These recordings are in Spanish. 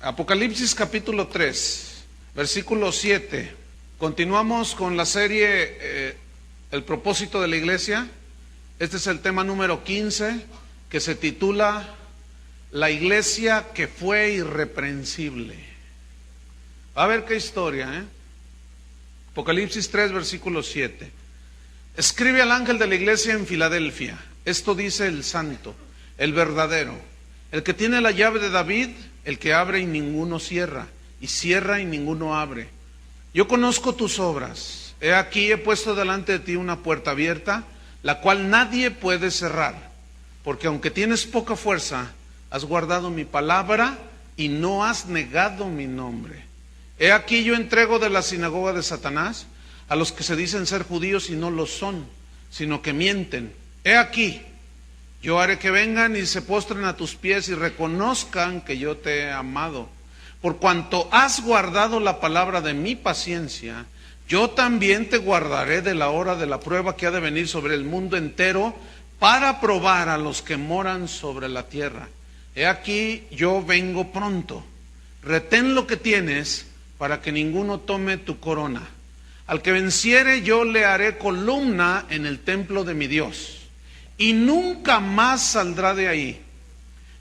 Apocalipsis capítulo 3, versículo 7. Continuamos con la serie El propósito de la iglesia. Este es el tema número 15, que se titula La iglesia que fue irreprensible. Va a ver qué historia, Apocalipsis 3, versículo 7. Escribe al ángel de la iglesia en Filadelfia: esto dice el santo, el verdadero, el que tiene la llave de David, el que abre y ninguno cierra, y cierra y ninguno abre. Yo conozco tus obras. He aquí, he puesto delante de ti una puerta abierta, la cual nadie puede cerrar, porque aunque tienes poca fuerza, has guardado mi palabra y no has negado mi nombre. He aquí, yo entrego de la sinagoga de Satanás a los que se dicen ser judíos y no lo son, sino que mienten. He aquí, yo haré que vengan y se postren a tus pies y reconozcan que yo te he amado. Por cuanto has guardado la palabra de mi paciencia, yo también te guardaré de la hora de la prueba que ha de venir sobre el mundo entero, para probar a los que moran sobre la tierra. He aquí, yo vengo pronto. Retén lo que tienes, para que ninguno tome tu corona. Al que venciere, yo le haré columna en el templo de mi Dios, y nunca más saldrá de ahí.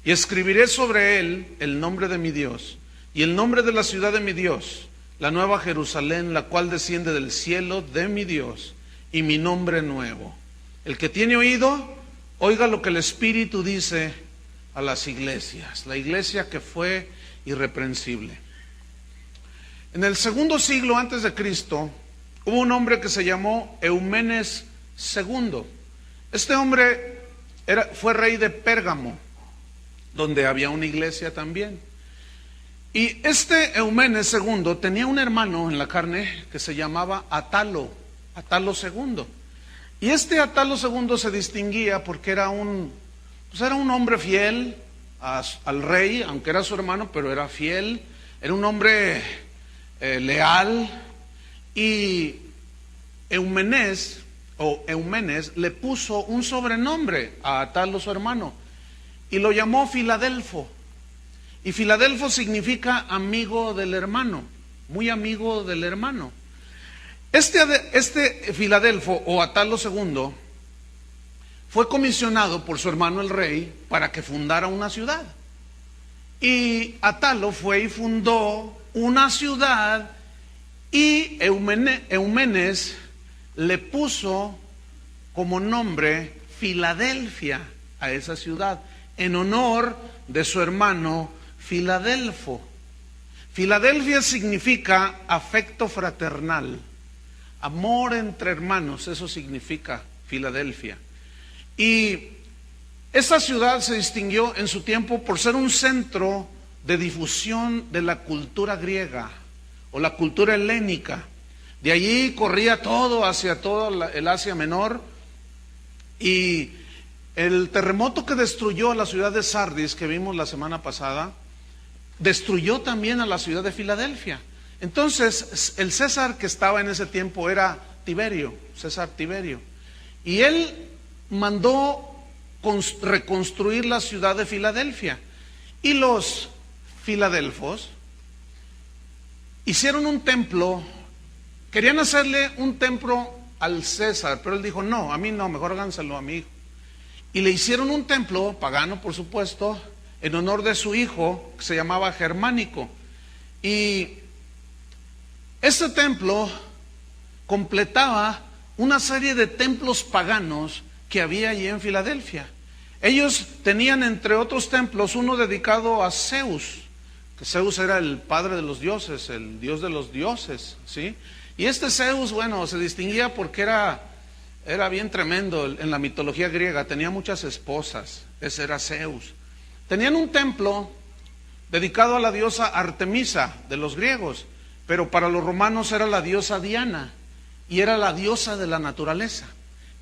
Y escribiré sobre él el nombre de mi Dios, y el nombre de la ciudad de mi Dios, la nueva Jerusalén, la cual desciende del cielo de mi Dios, y mi nombre nuevo. El que tiene oído, oiga lo que el Espíritu dice a las iglesias. La iglesia que fue irreprensible. En el segundo siglo antes de Cristo, hubo un hombre que se llamó Eumenes II. Este hombre fue rey de Pérgamo, donde había una iglesia también. Y este Eumenes II tenía un hermano en la carne que se llamaba Atalo II. Y este Atalo II se distinguía porque era un hombre fiel al rey, aunque era su hermano, pero era fiel. Era un hombre leal. Y Eumenes le puso un sobrenombre a Atalo, su hermano, y lo llamó Filadelfo. Y Filadelfo significa amigo del hermano, muy amigo del hermano. Este Filadelfo o Atalo II fue comisionado por su hermano el rey para que fundara una ciudad. Y Atalo fue y fundó una ciudad, y Eumenes le puso como nombre Filadelfia a esa ciudad, en honor de su hermano Filadelfo. Filadelfia significa afecto fraternal, amor entre hermanos, eso significa Filadelfia. Y esa ciudad se distinguió en su tiempo por ser un centro de difusión de la cultura griega o la cultura helénica. De allí corría todo hacia todo el Asia Menor, y el terremoto que destruyó a la ciudad de Sardis, que vimos la semana pasada, destruyó también a la ciudad de Filadelfia. Entonces, el César que estaba en ese tiempo era César Tiberio. Y él mandó reconstruir la ciudad de Filadelfia. Y los filadelfos hicieron un templo. Querían hacerle un templo al César, pero él dijo: no, a mí no, mejor háganselo a mi hijo. Y le hicieron un templo, pagano por supuesto, en honor de su hijo, que se llamaba Germánico. Y este templo completaba una serie de templos paganos que había allí en Filadelfia. Ellos tenían, entre otros templos, uno dedicado a Zeus, que Zeus era el padre de los dioses, el dios de los dioses, ¿sí? Y este Zeus, bueno, se distinguía porque era bien tremendo en la mitología griega, tenía muchas esposas, ese era Zeus. Tenían un templo dedicado a la diosa Artemisa de los griegos, pero para los romanos era la diosa Diana, y era la diosa de la naturaleza,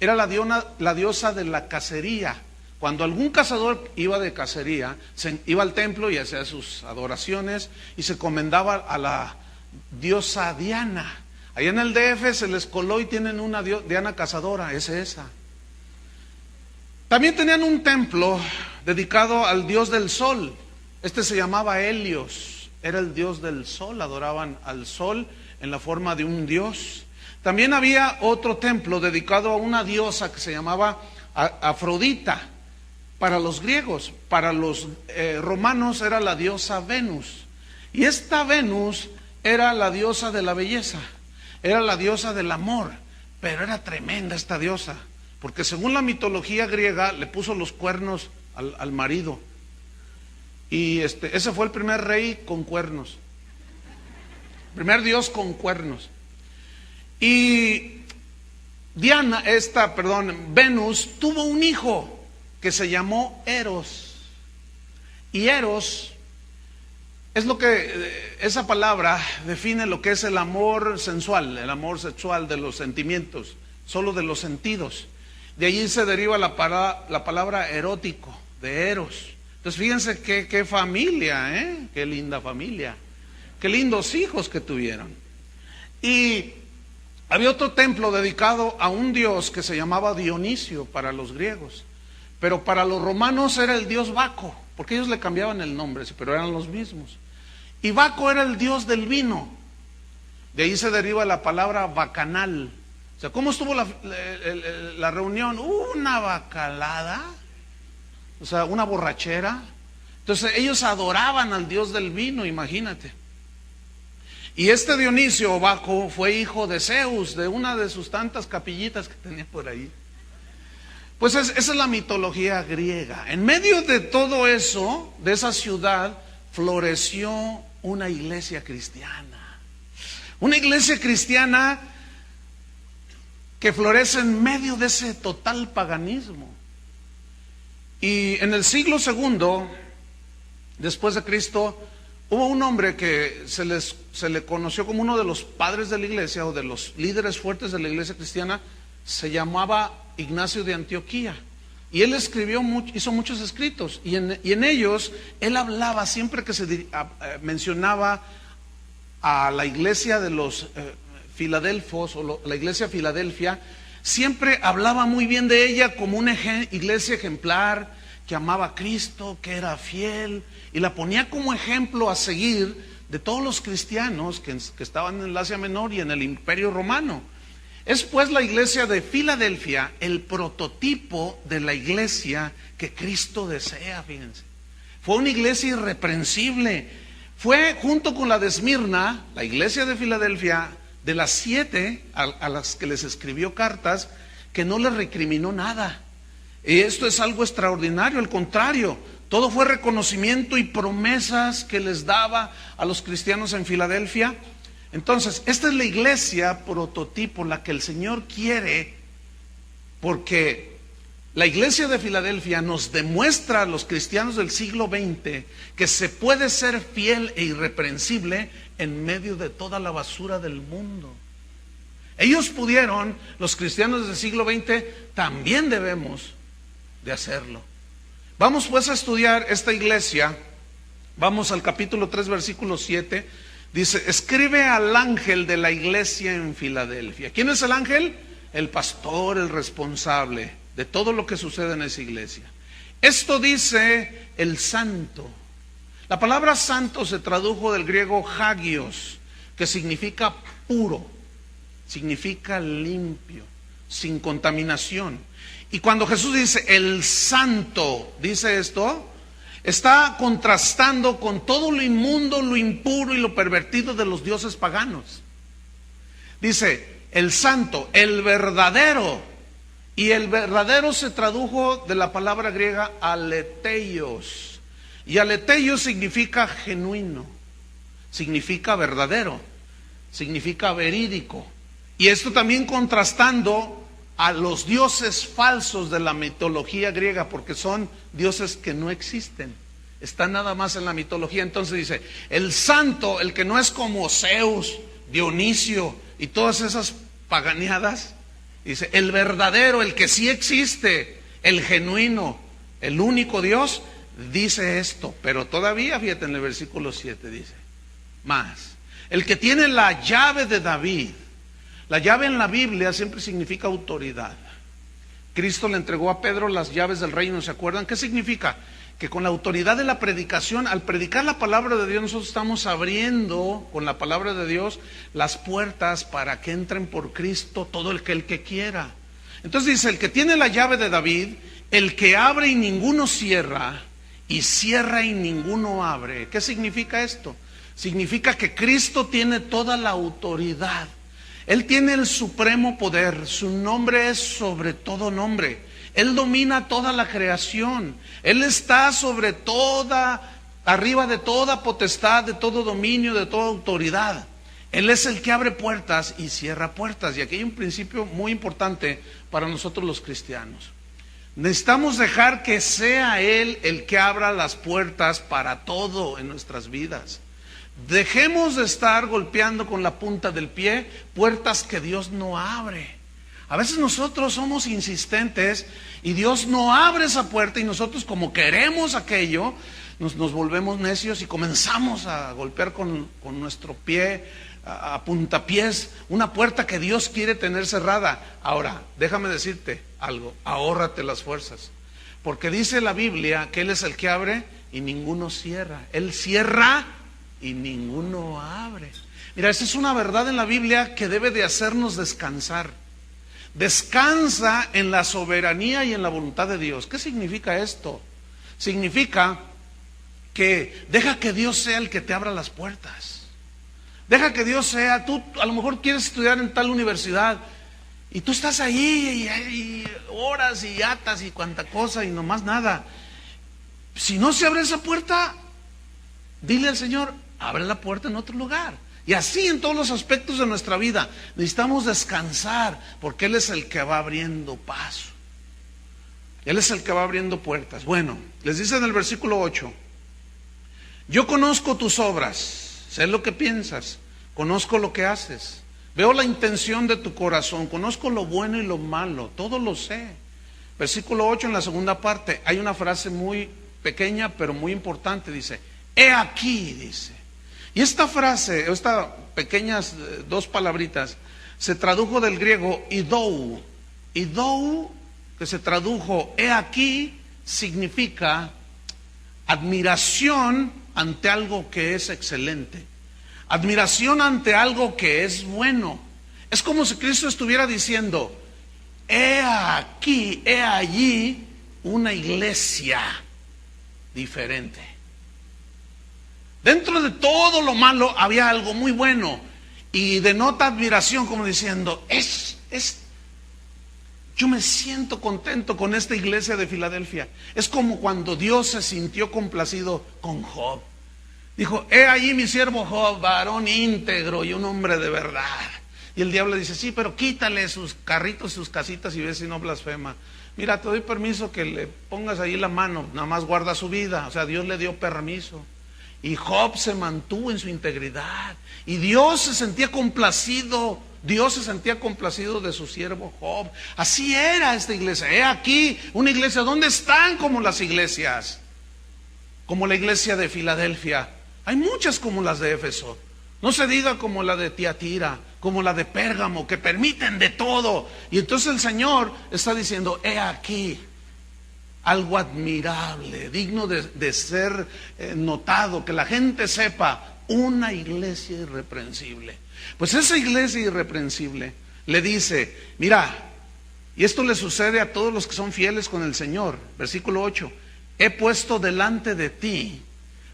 era la diosa de la cacería. Cuando algún cazador iba de cacería, iba al templo y hacía sus adoraciones y se encomendaba a la diosa Diana. Allá en el DF se les coló y tienen una Diana cazadora, es esa. También tenían un templo dedicado al dios del sol. Este se llamaba Helios. era el dios del sol, adoraban al sol en la forma de un dios. También había otro templo dedicado a una diosa que se llamaba Afrodita. Para los griegos, para los romanos era la diosa Venus. Y esta Venus era la diosa de la belleza, era la diosa del amor, pero era tremenda esta diosa, porque según la mitología griega le puso los cuernos al marido. Y ese fue el primer rey con cuernos, primer dios con cuernos. Y Venus tuvo un hijo que se llamó Eros. Y Eros es lo que, esa palabra define lo que es el amor sensual, el amor sexual de los sentimientos, solo de los sentidos. De allí se deriva la palabra erótico, de Eros. Entonces fíjense qué familia, qué linda familia, qué lindos hijos que tuvieron. Y había otro templo dedicado a un dios que se llamaba Dionisio para los griegos. Pero para los romanos era el dios Baco, porque ellos le cambiaban el nombre, pero eran los mismos. Y Baco era el dios del vino. De ahí se deriva la palabra bacanal. O sea, ¿cómo estuvo la reunión? Una bacalada, o sea, una borrachera. Entonces ellos adoraban al dios del vino, imagínate. Y este Dionisio Baco fue hijo de Zeus, de una de sus tantas capillitas que tenía por ahí. Pues esa es la mitología griega. En medio de todo eso, de esa ciudad, floreció una iglesia cristiana. Una iglesia cristiana que florece en medio de ese total paganismo. Y en el siglo II, después de Cristo, hubo un hombre que se le conoció como uno de los padres de la iglesia, o de los líderes fuertes de la iglesia cristiana. Se llamaba Ignacio de Antioquía, y él hizo muchos escritos, y en ellos él hablaba, siempre que se mencionaba a la iglesia de los Filadelfos, o la iglesia Filadelfia, siempre hablaba muy bien de ella como una iglesia ejemplar, que amaba a Cristo, que era fiel, y la ponía como ejemplo a seguir de todos los cristianos que estaban en el Asia Menor y en el Imperio Romano. Es pues la iglesia de Filadelfia el prototipo de la iglesia que Cristo desea, fíjense. Fue una iglesia irreprensible. Fue junto con la de Esmirna, la iglesia de Filadelfia, de las 7 a las que les escribió cartas, que no les recriminó nada. Y esto es algo extraordinario, al contrario, todo fue reconocimiento y promesas que les daba a los cristianos en Filadelfia. Entonces, esta es la iglesia prototipo, la que el Señor quiere, porque la iglesia de Filadelfia nos demuestra a los cristianos del siglo XX que se puede ser fiel e irreprensible en medio de toda la basura del mundo. Ellos pudieron, los cristianos del siglo XX, también debemos de hacerlo. Vamos pues a estudiar esta iglesia. Vamos al capítulo 3, versículo 7. Dice, escribe al ángel de la iglesia en Filadelfia. ¿Quién es el ángel? El pastor, el responsable de todo lo que sucede en esa iglesia. Esto dice el santo. La palabra santo se tradujo del griego hagios, que significa puro, significa limpio, sin contaminación. Y cuando Jesús dice el santo, dice esto, está contrastando con todo lo inmundo, lo impuro y lo pervertido de los dioses paganos. Dice, el santo, el verdadero. Y el verdadero se tradujo de la palabra griega aleteios. Y aleteios significa genuino, significa verdadero, significa verídico. Y esto también contrastando a los dioses falsos de la mitología griega, porque son dioses que no existen, están nada más en la mitología. Entonces dice, el santo, el que no es como Zeus, Dionisio y todas esas paganeadas, dice, el verdadero, el que sí existe, el genuino, el único Dios, dice esto. Pero todavía, fíjate en el versículo 7, dice, más, el que tiene la llave de David. La llave en la Biblia siempre significa autoridad. Cristo le entregó a Pedro las llaves del reino, ¿se acuerdan? ¿Qué significa? que con la autoridad de la predicación, al predicar la palabra de Dios, nosotros estamos abriendo con la palabra de Dios las puertas para que entren por Cristo todo el que quiera. Entonces dice, el que tiene la llave de David, el que abre y ninguno cierra, y cierra y ninguno abre. ¿Qué significa esto? Significa que Cristo tiene toda la autoridad. Él tiene el supremo poder. Su nombre es sobre todo nombre. Él domina toda la creación. Él está sobre toda, arriba de toda potestad, de todo dominio, de toda autoridad. Él es el que abre puertas y cierra puertas. Y aquí hay un principio muy importante para nosotros los cristianos. Necesitamos dejar que sea Él el que abra las puertas para todo en nuestras vidas. Dejemos de estar golpeando con la punta del pie puertas que Dios no abre. A veces nosotros somos insistentes y Dios no abre esa puerta, y nosotros, como queremos aquello, nos volvemos necios y comenzamos a golpear con nuestro pie a puntapiés una puerta que Dios quiere tener cerrada. Ahora, déjame decirte algo, ahórrate las fuerzas, porque dice la Biblia que Él es el que abre y ninguno cierra. Él cierra y ninguno abre. Mira, esa es una verdad en la Biblia que debe de hacernos descansar. Descansa en la soberanía y en la voluntad de Dios. ¿Qué significa esto? Significa que deja que Dios sea el que te abra las puertas. Deja que Dios sea, tú a lo mejor quieres estudiar en tal universidad y tú estás ahí y horas y atas y cuanta cosa y nomás nada. Si no se abre esa puerta, dile al Señor, abre la puerta en otro lugar. Y así en todos los aspectos de nuestra vida necesitamos descansar, porque Él es el que va abriendo paso. Él es el que va abriendo puertas. Bueno, les dice en el versículo 8, yo conozco tus obras, sé lo que piensas, conozco lo que haces, veo la intención de tu corazón, conozco lo bueno y lo malo, todo lo sé. Versículo 8, en la segunda parte, hay una frase muy pequeña pero muy importante, dice, he aquí, dice. Y esta frase, estas pequeñas dos palabritas, se tradujo del griego idou. Idou, que se tradujo he aquí, significa admiración ante algo que es excelente, admiración ante algo que es bueno. Es como si Cristo estuviera diciendo, he aquí, he allí una iglesia diferente. Dentro de todo lo malo había algo muy bueno, y denota admiración, como diciendo, yo me siento contento con esta iglesia de Filadelfia. Es como cuando Dios se sintió complacido con Job. Dijo, he allí mi siervo Job, varón íntegro y un hombre de verdad. Y el diablo dice, sí, pero quítale sus carritos, sus casitas y ve si no blasfema. Mira, te doy permiso que le pongas ahí la mano, nada más guarda su vida. O sea, Dios le dio permiso. Y Job se mantuvo en su integridad. Y Dios se sentía complacido. Dios se sentía complacido de su siervo Job. Así era esta iglesia. He aquí una iglesia. ¿Dónde están como las iglesias? Como la iglesia de Filadelfia. Hay muchas como las de Éfeso. No se diga como la de Tiatira, como la de Pérgamo, que permiten de todo. Y entonces el Señor está diciendo, he aquí algo admirable, digno de ser notado, que la gente sepa, una iglesia irreprensible. Pues esa iglesia irreprensible le dice, mira, y esto le sucede a todos los que son fieles con el Señor, versículo 8, he puesto delante de ti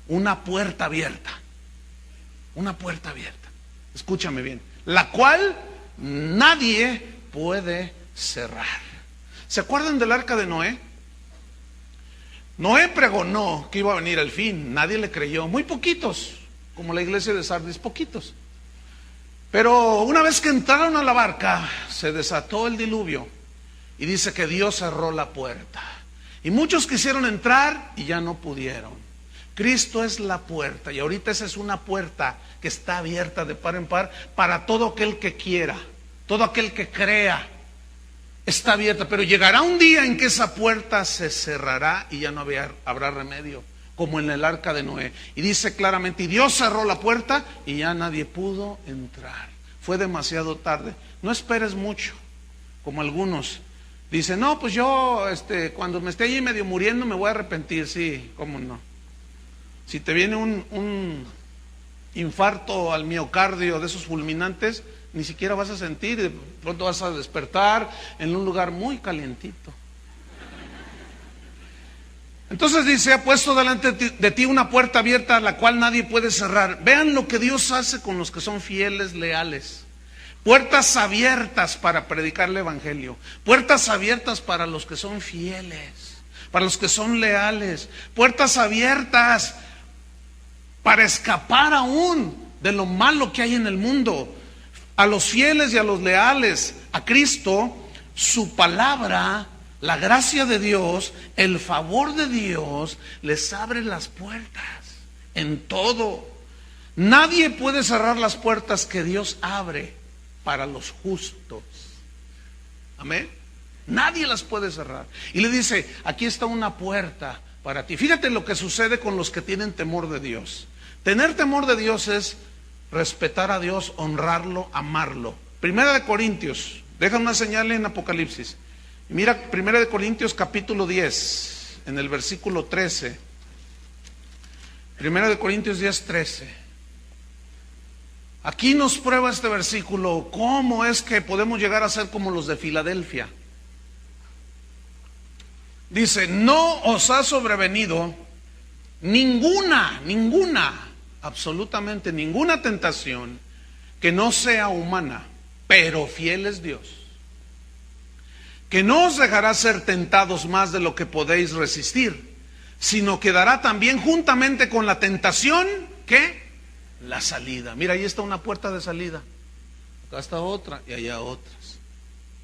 una puerta abierta, escúchame bien, la cual nadie puede cerrar. ¿Se acuerdan del arca de Noé? Noé pregonó que iba a venir el fin, nadie le creyó, muy poquitos, como la iglesia de Sardis, poquitos. Pero una vez que entraron a la barca, se desató el diluvio y dice que Dios cerró la puerta. Y muchos quisieron entrar y ya no pudieron. Cristo es la puerta, y ahorita esa es una puerta que está abierta de par en par para todo aquel que quiera, todo aquel que crea. Está abierta, pero llegará un día en que esa puerta se cerrará y ya no habrá remedio, como en el arca de Noé. Y dice claramente, y Dios cerró la puerta y ya nadie pudo entrar. Fue demasiado tarde. No esperes mucho, como algunos Dice, no, pues yo, cuando me esté allí medio muriendo me voy a arrepentir. Sí, cómo no. Si te viene un infarto al miocardio de esos fulminantes, ni siquiera vas a sentir, de pronto vas a despertar en un lugar muy calientito. Entonces dice, ha puesto delante de ti una puerta abierta a la cual nadie puede cerrar. Vean lo que Dios hace con los que son fieles, leales. Puertas abiertas para predicar el evangelio. Puertas abiertas para los que son fieles, para los que son leales. Puertas abiertas para escapar aún de lo malo que hay en el mundo. A los fieles y a los leales a Cristo, su palabra, la gracia de Dios, el favor de Dios les abre las puertas en todo. Nadie puede cerrar las puertas que Dios abre para los justos. Amén. Nadie las puede cerrar. Y le dice, aquí está una puerta para ti. Fíjate lo que sucede con los que tienen temor de Dios. Tener temor de Dios es respetar a Dios, honrarlo, amarlo. Primera de Corintios, deja una señal en Apocalipsis. Mira, Primera de Corintios capítulo 10, en el versículo 13. Primera de Corintios 10, 13. Aquí nos prueba este versículo cómo es que podemos llegar a ser como los de Filadelfia. Dice, no os ha sobrevenido ninguna, absolutamente ninguna tentación que no sea humana, pero fiel es Dios, que no os dejará ser tentados más de lo que podéis resistir, sino que dará también juntamente con la tentación, ¿qué? La salida. Mira, ahí está una puerta de salida. Acá está otra y allá otras.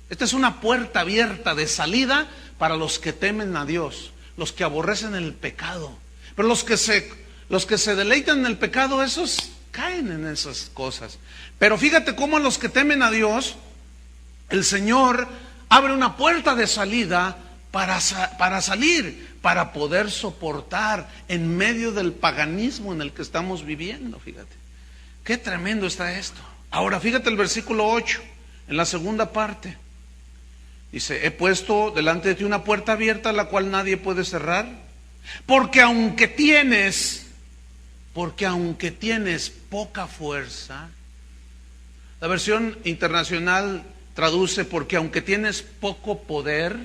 Esta es una puerta abierta de salida para los que temen a Dios, los que aborrecen el pecado. Pero los que se deleitan en el pecado, esos caen en esas cosas. Pero fíjate cómo a los que temen a Dios, el Señor abre una puerta de salida para salir, para poder soportar en medio del paganismo en el que estamos viviendo. Fíjate, qué tremendo está esto. Ahora fíjate el versículo 8, en la segunda parte. Dice, he puesto delante de ti una puerta abierta, la cual nadie puede cerrar, porque aunque tienes poca fuerza. La versión internacional traduce, porque aunque tienes poco poder.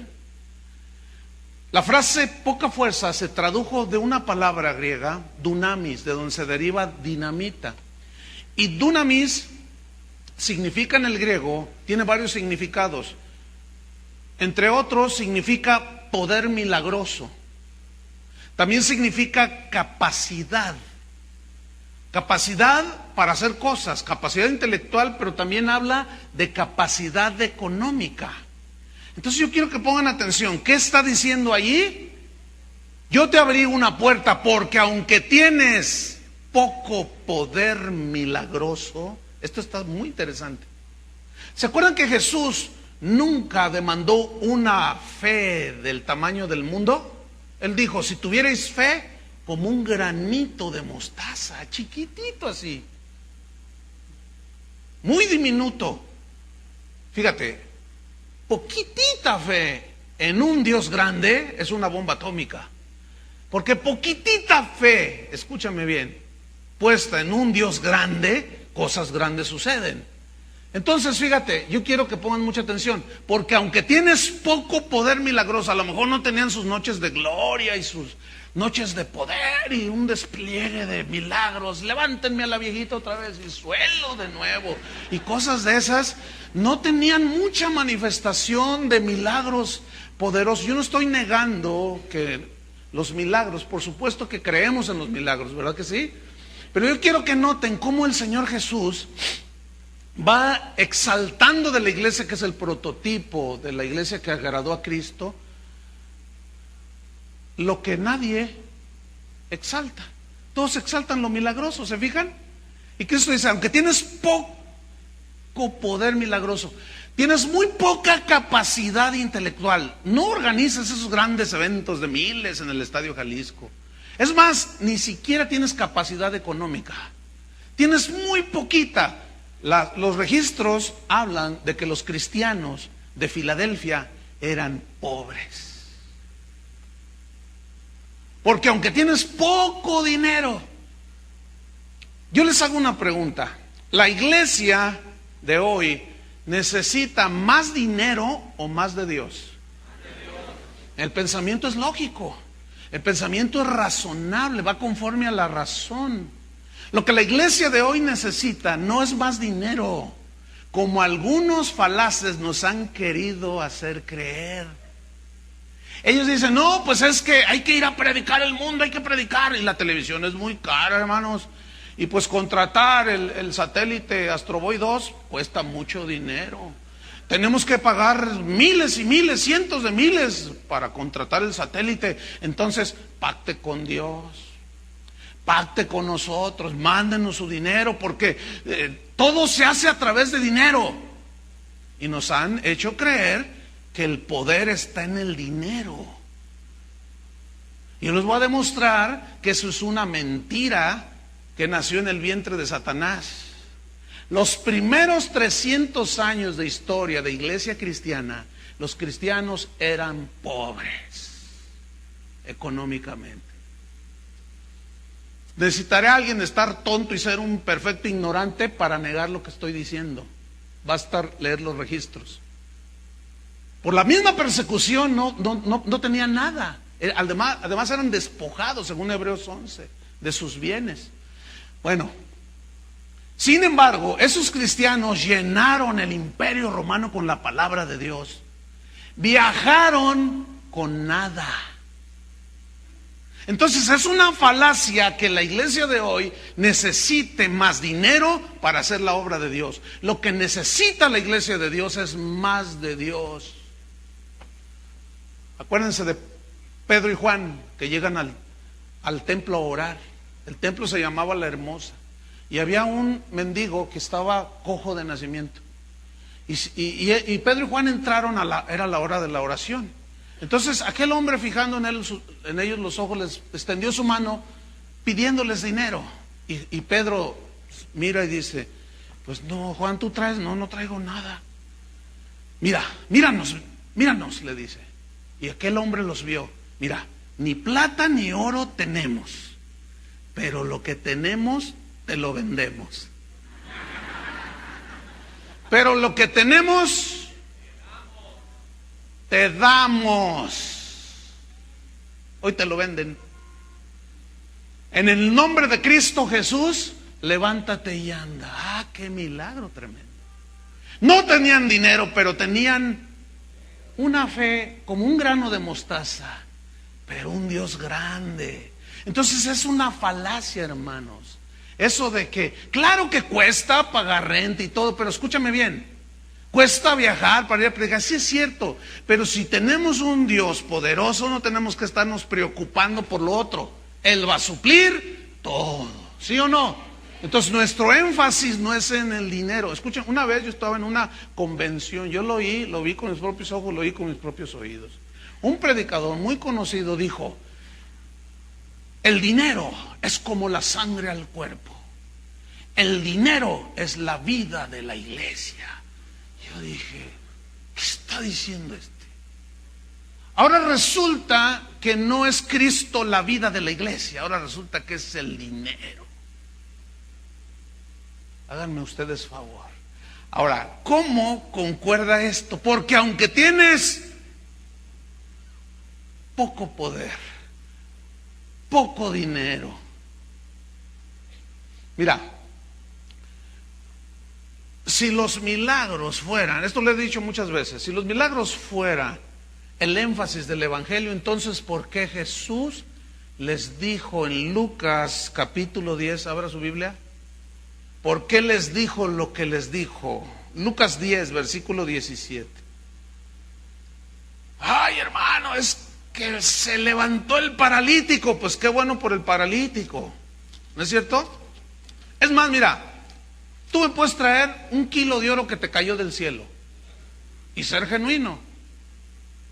La frase poca fuerza se tradujo de una palabra griega, dunamis, de donde se deriva dinamita. Y dunamis significa en el griego, tiene varios significados. Entre otros, significa poder milagroso. También significa capacidad. Capacidad para hacer cosas, capacidad intelectual, pero también habla de capacidad económica. Entonces yo quiero que pongan atención. ¿Qué está diciendo allí? Yo te abrí una puerta porque aunque tienes poco poder milagroso, esto está muy interesante. ¿Se acuerdan que Jesús nunca demandó una fe del tamaño del mundo? Él dijo, si tuvierais fe como un granito de mostaza, chiquitito así, muy diminuto. Fíjate, poquitita fe en un Dios grande es una bomba atómica. Porque poquitita fe, escúchame bien, puesta en un Dios grande, cosas grandes suceden. Entonces, fíjate, yo quiero que pongan mucha atención, porque aunque tienes poco poder milagroso, a lo mejor no tenían sus noches de gloria y sus noches de poder y un despliegue de milagros, levántenme a la viejita otra vez y suelo de nuevo, y cosas de esas, no tenían mucha manifestación de milagros poderosos. Yo no estoy negando que los milagros, por supuesto que creemos en los milagros, ¿verdad que sí? Pero yo quiero que noten cómo el Señor Jesús va exaltando de la iglesia, que es el prototipo de la iglesia que agradó a Cristo, lo que nadie exalta. Todos exaltan lo milagroso, ¿se fijan? Y Cristo dice, aunque tienes poco poder milagroso, tienes muy poca capacidad intelectual, no organizas esos grandes eventos de miles en el Estadio Jalisco. Es más, ni siquiera tienes capacidad económica. Tienes muy poquita. Los registros hablan de que los cristianos de Filadelfia eran pobres. Porque aunque tienes poco dinero, yo les hago una pregunta. ¿La iglesia de hoy necesita más dinero o más de Dios? El pensamiento es lógico, el pensamiento es razonable, va conforme a la razón. Lo que la iglesia de hoy necesita no es más dinero, como algunos falaces nos han querido hacer creer. Ellos dicen, no, pues es que hay que ir a predicar el mundo, hay que predicar, y la televisión es muy cara, hermanos. Y pues contratar el satélite Astro Boy 2 cuesta mucho dinero. Tenemos que pagar miles y miles, cientos de miles para contratar el satélite. Entonces, pacte con Dios, pacte con nosotros, mándenos su dinero, porque todo se hace a través de dinero. Y nos han hecho creer que el poder está en el dinero. Y yo les voy a demostrar que eso es una mentira que nació en el vientre de Satanás. Los primeros 300 años de historia de iglesia cristiana, los cristianos eran pobres económicamente. Necesitaré a alguien estar tonto y ser un perfecto ignorante para negar lo que estoy diciendo. Basta leer los registros. Por la misma persecución no tenían nada. Además eran despojados, según Hebreos 11, de sus bienes. Bueno, sin embargo, esos cristianos llenaron el imperio romano con la palabra de Dios. Viajaron con nada. Entonces es una falacia que la iglesia de hoy necesite más dinero para hacer la obra de Dios. Lo que necesita la iglesia de Dios es más de Dios. Acuérdense de Pedro y Juan que llegan al templo a orar. El templo se llamaba La Hermosa. Y había un mendigo que estaba cojo de nacimiento. Y Pedro y Juan entraron era la hora de la oración. Entonces aquel hombre, fijando en ellos los ojos, les extendió su mano pidiéndoles dinero. Y Pedro mira y dice, pues no, Juan, tú traes, no traigo nada. Míranos, le dice. Y aquel hombre los vio. Mira, ni plata ni oro tenemos, pero lo que tenemos te lo vendemos. Pero lo que tenemos te damos. Hoy te lo venden. En el nombre de Cristo Jesús, levántate y anda. Ah, qué milagro tremendo. No tenían dinero, pero tenían una fe como un grano de mostaza, pero un Dios grande. Entonces es una falacia, hermanos. Eso de que, claro que cuesta pagar renta y todo, pero escúchame bien, cuesta viajar para ir a predicar, sí es cierto, pero si tenemos un Dios poderoso, no tenemos que estarnos preocupando por lo otro. Él va a suplir todo, ¿sí o no? Entonces nuestro énfasis no es en el dinero. Escuchen, una vez yo estaba en una convención, yo lo vi con mis propios ojos, lo oí con mis propios oídos. Un predicador muy conocido dijo, el dinero es como la sangre al cuerpo. El dinero es la vida de la iglesia. Yo dije, ¿qué está diciendo este? Ahora resulta que no es Cristo la vida de la iglesia, ahora resulta que es el dinero. Háganme ustedes favor. Ahora, ¿cómo concuerda esto? Porque aunque tienes poco poder, poco dinero, mira, si los milagros fueran, esto lo he dicho muchas veces, si los milagros fueran el énfasis del evangelio, entonces ¿por qué Jesús les dijo en Lucas capítulo 10, abra su Biblia? ¿Por qué les dijo lo que les dijo? Lucas 10, versículo 17. Ay, hermano, es que se levantó el paralítico. Pues qué bueno por el paralítico, ¿no es cierto? Es más, mira, tú me puedes traer 1 kilo de oro que te cayó del cielo y ser genuino.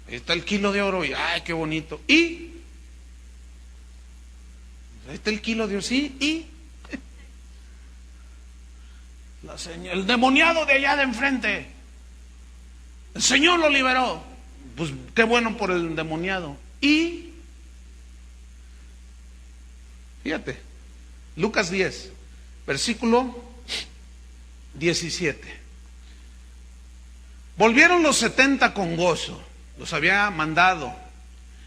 Ahí está el kilo de oro y ay, qué bonito. Y ahí está el kilo de oro, sí, y el demoniado de allá de enfrente, el Señor lo liberó. pues qué bueno por el endemoniado. Y, fíjate, Lucas 10, versículo 17. Volvieron los 70 con gozo, los había mandado,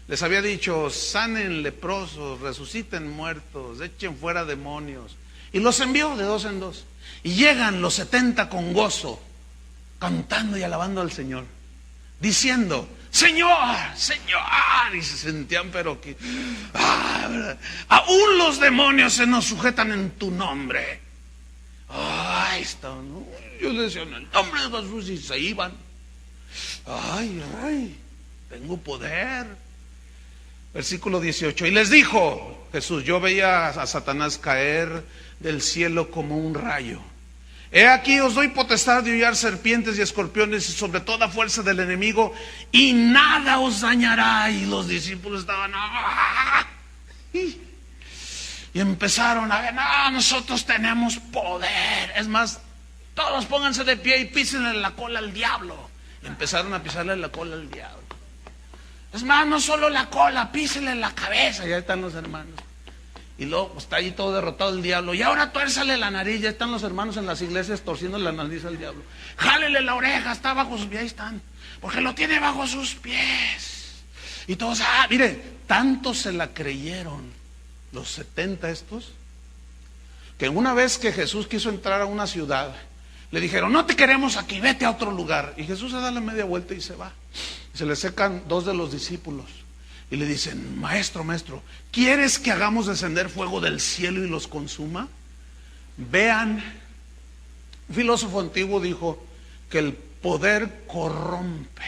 les había dicho: sanen leprosos, resuciten muertos, echen fuera demonios. Y los envió de dos en dos. Y llegan los 70 con gozo, cantando y alabando al Señor, diciendo: Señor, Señor. Y se sentían, pero que aún los demonios se nos sujetan en tu nombre. Ay, está, ¿no? Yo decía: en el nombre de Jesús, y se iban. Ay, tengo poder. Versículo 18. Y les dijo Jesús: yo veía a Satanás caer del cielo como un rayo. He aquí, os doy potestad de hollar serpientes y escorpiones y sobre toda fuerza del enemigo, y nada os dañará. Y los discípulos estaban y empezaron a ver: no, nosotros tenemos poder. Es más, todos pónganse de pie y písenle la cola al diablo. Y empezaron a pisarle la cola al diablo. Es más, no solo la cola, písenle la cabeza. Ya están los hermanos. Y luego está ahí todo derrotado el diablo. Y ahora tuérzale la nariz. Ya están los hermanos en las iglesias torciendo la nariz al diablo. Jálele la oreja, está bajo sus pies. Ahí están, porque lo tiene bajo sus pies. Y todos, mire, tanto se la creyeron los 70 estos, que una vez que Jesús quiso entrar a una ciudad, le dijeron: no te queremos aquí, vete a otro lugar. Y Jesús se da la media vuelta y se va. Y se le secan dos de los discípulos y le dicen: maestro, ¿quieres que hagamos descender fuego del cielo y los consuma? Vean, un filósofo antiguo dijo que el poder corrompe.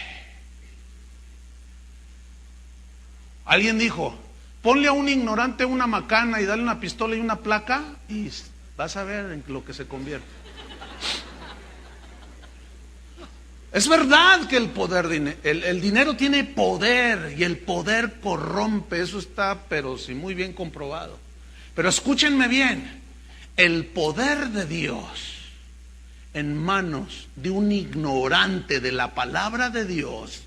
Alguien dijo: ponle a un ignorante una macana y dale una pistola y una placa y vas a ver en lo que se convierte. Es verdad que el poder, el dinero tiene poder, y el poder corrompe, eso está, pero sí, muy bien comprobado. Pero escúchenme bien, el poder de Dios en manos de un ignorante de la palabra de Dios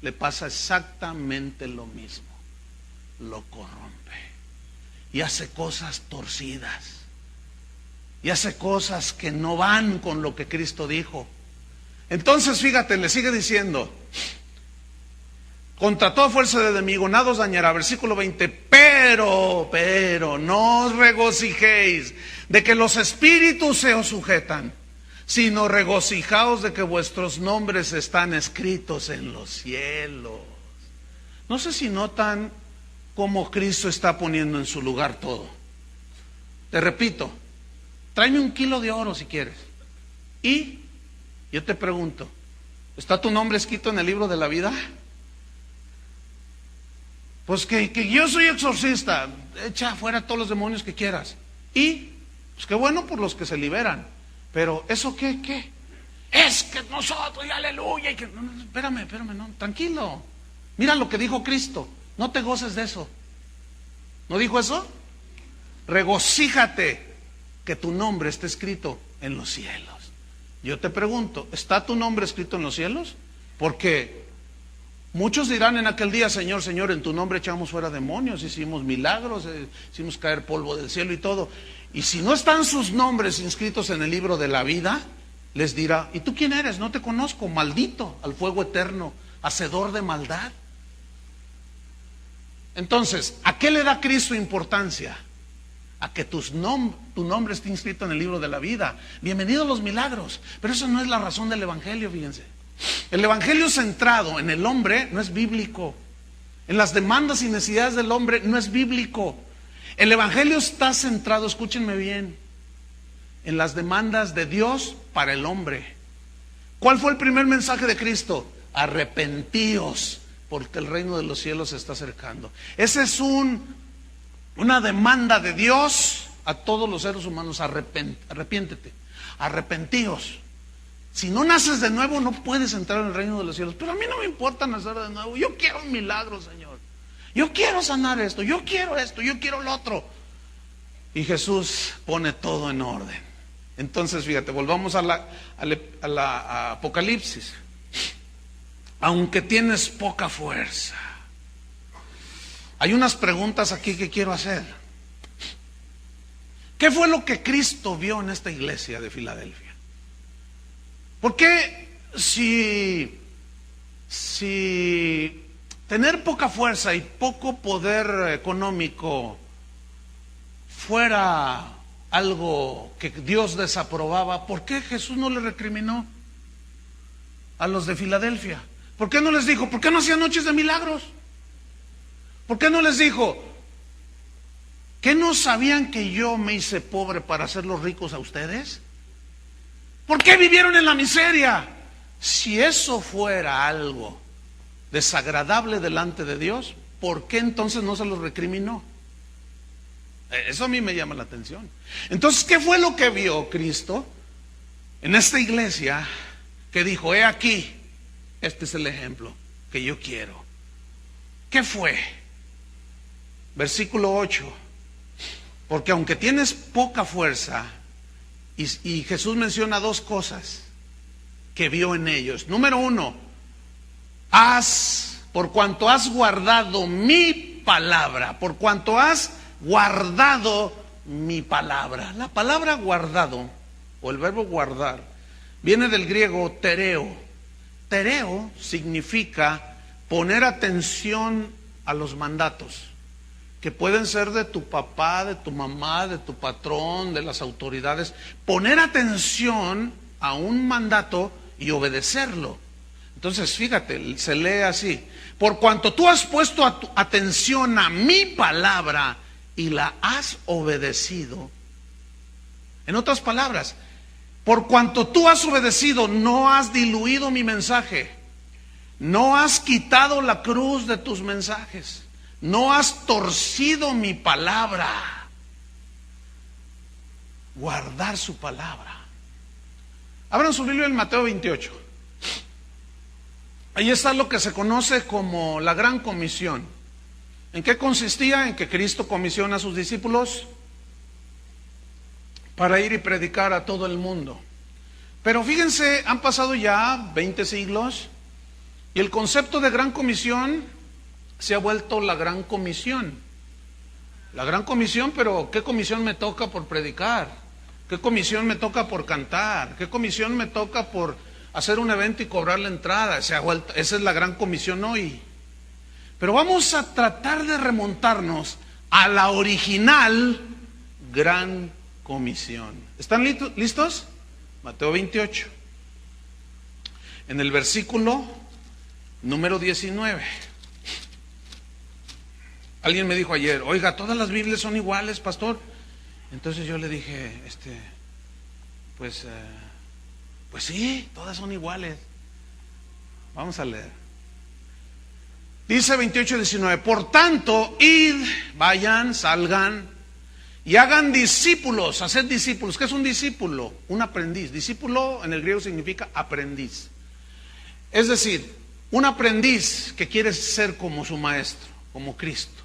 le pasa exactamente lo mismo, lo corrompe y hace cosas torcidas y hace cosas que no van con lo que Cristo dijo. Entonces, fíjate, le sigue diciendo: contra toda fuerza del enemigo nada os dañará. Versículo 20. Pero no os regocijéis de que los espíritus se os sujetan, sino regocijaos de que vuestros nombres están escritos en los cielos. No sé si notan cómo Cristo está poniendo en su lugar todo. Te repito, tráeme 1 kilo de oro si quieres. Y yo te pregunto, ¿está tu nombre escrito en el libro de la vida? Pues que yo soy exorcista, echa afuera todos los demonios que quieras. Y, pues qué bueno por los que se liberan. Pero, ¿eso qué? Es que nosotros, y aleluya, y que, no, espérame, no, tranquilo. Mira lo que dijo Cristo, no te goces de eso. ¿No dijo eso? Regocíjate que tu nombre esté escrito en los cielos. Yo te pregunto, ¿está tu nombre escrito en los cielos? Porque muchos dirán en aquel día: Señor, Señor, en tu nombre echamos fuera demonios, hicimos milagros, hicimos caer polvo del cielo y todo. Y si no están sus nombres inscritos en el libro de la vida, les dirá: ¿y tú quién eres? No te conozco, maldito al fuego eterno, hacedor de maldad. Entonces, ¿a qué le da Cristo importancia? A que tu nombre esté inscrito en el libro de la vida. Bienvenidos los milagros, pero eso no es la razón del evangelio, fíjense. El evangelio centrado en el hombre no es bíblico. En las demandas y necesidades del hombre no es bíblico. El evangelio está centrado, escúchenme bien, en las demandas de Dios para el hombre. ¿Cuál fue el primer mensaje de Cristo? Arrepentíos, porque el reino de los cielos se está acercando. Ese es una demanda de Dios a todos los seres humanos: arrepiéntete, arrepentíos. Si no naces de nuevo, no puedes entrar en el reino de los cielos. Pero a mí no me importa nacer de nuevo. Yo quiero un milagro, Señor. Yo quiero sanar esto, yo quiero lo otro. Y Jesús pone todo en orden. Entonces, fíjate, volvamos a Apocalipsis. aunque tienes poca fuerza. Hay unas preguntas aquí que quiero hacer. ¿Qué fue lo que Cristo vio en esta iglesia de Filadelfia? ¿Por qué si tener poca fuerza y poco poder económico fuera algo que Dios desaprobaba, por qué Jesús no le recriminó a los de Filadelfia? ¿Por qué no les dijo, por qué no hacían noches de milagros? ¿Por qué no les dijo, ¿qué no sabían que yo me hice pobre para hacerlos ricos a ustedes? ¿Por qué vivieron en la miseria? Si eso fuera algo desagradable delante de Dios, ¿por qué entonces no se los recriminó? Eso a mí me llama la atención. Entonces, ¿qué fue lo que vio Cristo en esta iglesia que dijo, he aquí, este es el ejemplo que yo quiero? ¿Qué fue? Versículo 8. Porque aunque tienes poca fuerza, y Jesús menciona dos cosas que vio en ellos. Número 1, por cuanto has guardado mi palabra, por cuanto has guardado mi palabra. La palabra guardado, o el verbo guardar, viene del griego tereo. Tereo significa poner atención a los mandatos, que pueden ser de tu papá, de tu mamá, de tu patrón, de las autoridades. Poner atención a un mandato y obedecerlo. Entonces, fíjate, se lee así: por cuanto tú has puesto atención a mi palabra y la has obedecido. En otras palabras, por cuanto tú has obedecido, no has diluido mi mensaje, no has quitado la cruz de tus mensajes, no has torcido mi palabra. Guardar su palabra. Abran su Biblia en Mateo 28. Ahí está lo que se conoce como la Gran Comisión. ¿En qué consistía? En que Cristo comisiona a sus discípulos para ir y predicar a todo el mundo. Pero fíjense, han pasado ya 20 siglos y el concepto de Gran Comisión se ha vuelto la Gran Comisión. La Gran Comisión, pero ¿qué comisión me toca por predicar? ¿Qué comisión me toca por cantar? ¿Qué comisión me toca por hacer un evento y cobrar la entrada? Esa es la Gran Comisión hoy. Pero vamos a tratar de remontarnos a la original Gran Comisión. ¿Están listos? Mateo 28. En el versículo número 19. Alguien me dijo ayer, oiga, todas las Biblias son iguales, pastor. Entonces yo le dije, pues sí, todas son iguales. Vamos a leer. Dice 28:19, por tanto, id, vayan, salgan y hagan discípulos, haced discípulos. ¿Qué es un discípulo? Un aprendiz. Discípulo en el griego significa aprendiz. Es decir, un aprendiz que quiere ser como su maestro, como Cristo.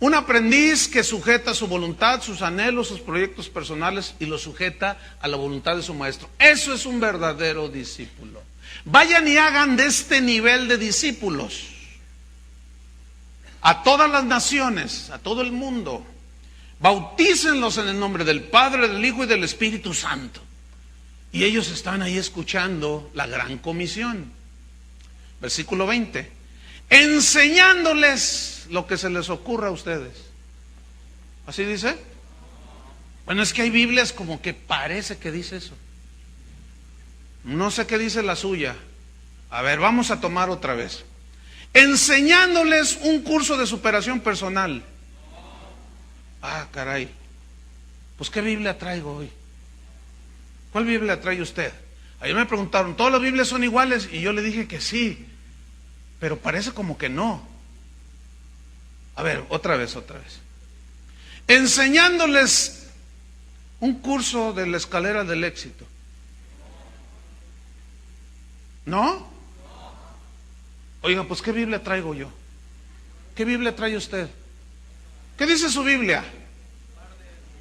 Un aprendiz que sujeta su voluntad, sus anhelos, sus proyectos personales y los sujeta a la voluntad de su maestro. Eso es un verdadero discípulo. Vayan y hagan de este nivel de discípulos a todas las naciones, a todo el mundo. Bautícenlos en el nombre del Padre, del Hijo y del Espíritu Santo. Y ellos están ahí escuchando la Gran Comisión. Versículo 20. Enseñándoles lo que se les ocurra a ustedes. ¿Así dice? Bueno, es que hay Biblias como que parece que dice eso. No sé qué dice la suya. A ver, vamos a tomar otra vez. Enseñándoles un curso de superación personal. Ah, caray. Pues ¿qué Biblia traigo hoy? ¿Cuál Biblia trae usted? Ayer me preguntaron, ¿todas las Biblias son iguales? Y yo le dije que sí, pero parece como que no. A ver, otra vez. Enseñándoles un curso de la escalera del éxito. ¿No? Oiga, pues ¿qué Biblia traigo yo? ¿Qué Biblia trae usted? ¿Qué dice su Biblia?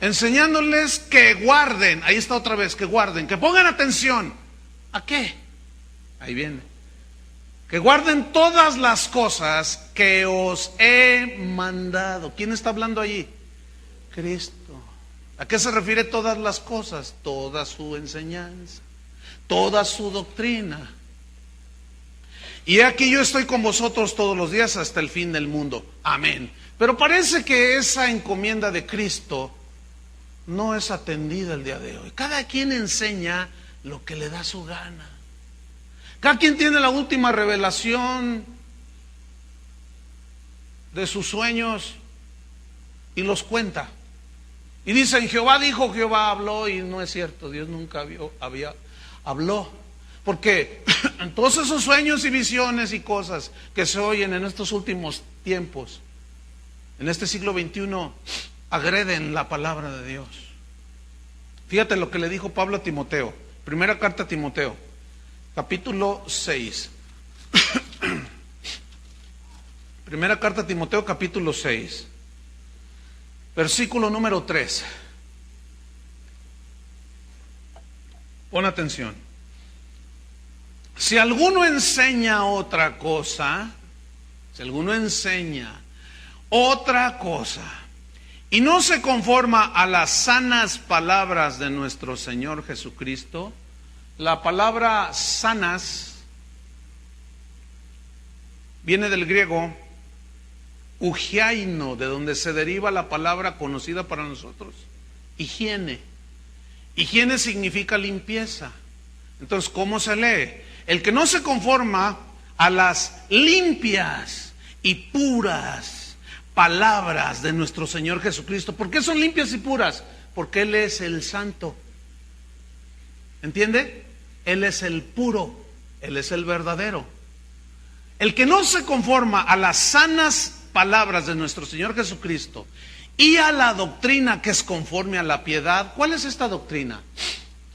Enseñándoles que guarden. Ahí está otra vez, que guarden, que pongan atención. ¿A qué? Ahí viene. que guarden todas las cosas que os he mandado. ¿Quién está hablando allí? Cristo. ¿A qué se refiere todas las cosas? Toda su enseñanza, toda su doctrina. Y aquí yo estoy con vosotros todos los días hasta el fin del mundo. Amén. Pero parece que esa encomienda de Cristo no es atendida el día de hoy. Cada quien enseña lo que le da su gana. Cada quien tiene la última revelación de sus sueños y los cuenta. Y dicen, Jehová dijo, Jehová habló, y no es cierto, Dios nunca habló. Porque todos esos sueños y visiones y cosas que se oyen en estos últimos tiempos, en este siglo XXI, agreden la palabra de Dios. Fíjate lo que le dijo Pablo a Timoteo, primera carta a Timoteo, capítulo 6. Primera carta a Timoteo, capítulo 6, versículo número 3. Pon atención. Si alguno enseña otra cosa, y no se conforma a las sanas palabras de nuestro Señor Jesucristo, la palabra sanas viene del griego ugiaino, de donde se deriva la palabra conocida para nosotros, higiene. Higiene significa limpieza. Entonces, ¿cómo se lee? El que no se conforma a las limpias y puras palabras de nuestro Señor Jesucristo. ¿Por qué son limpias y puras? Porque Él es el santo. ¿Entiende? Él es el puro, Él es el verdadero. El que no se conforma a las sanas palabras de nuestro Señor Jesucristo y a la doctrina que es conforme a la piedad. ¿Cuál es esta doctrina?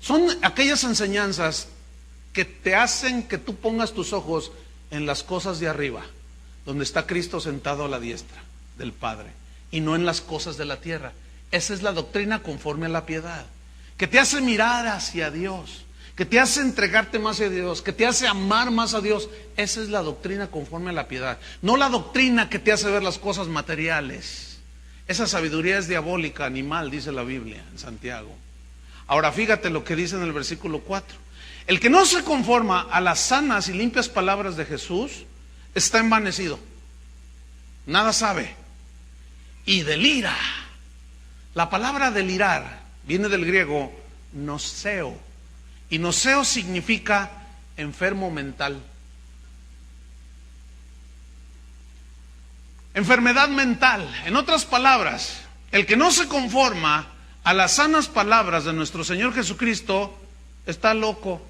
Son aquellas enseñanzas que te hacen que tú pongas tus ojos en las cosas de arriba, donde está Cristo sentado a la diestra del Padre, y no en las cosas de la tierra. Esa es la doctrina conforme a la piedad, que te hace mirar hacia Dios, que te hace entregarte más a Dios, que te hace amar más a Dios. Esa es la doctrina conforme a la piedad, no la doctrina que te hace ver las cosas materiales. Esa sabiduría es diabólica, animal, dice la Biblia en Santiago. Ahora fíjate lo que dice en el versículo 4. El que no se conforma a las sanas y limpias palabras de Jesús está envanecido, nada sabe y delira. La palabra delirar viene del griego noseo, y noseo significa enfermo mental, enfermedad mental. En otras palabras, el que no se conforma a las sanas palabras de nuestro Señor Jesucristo está loco.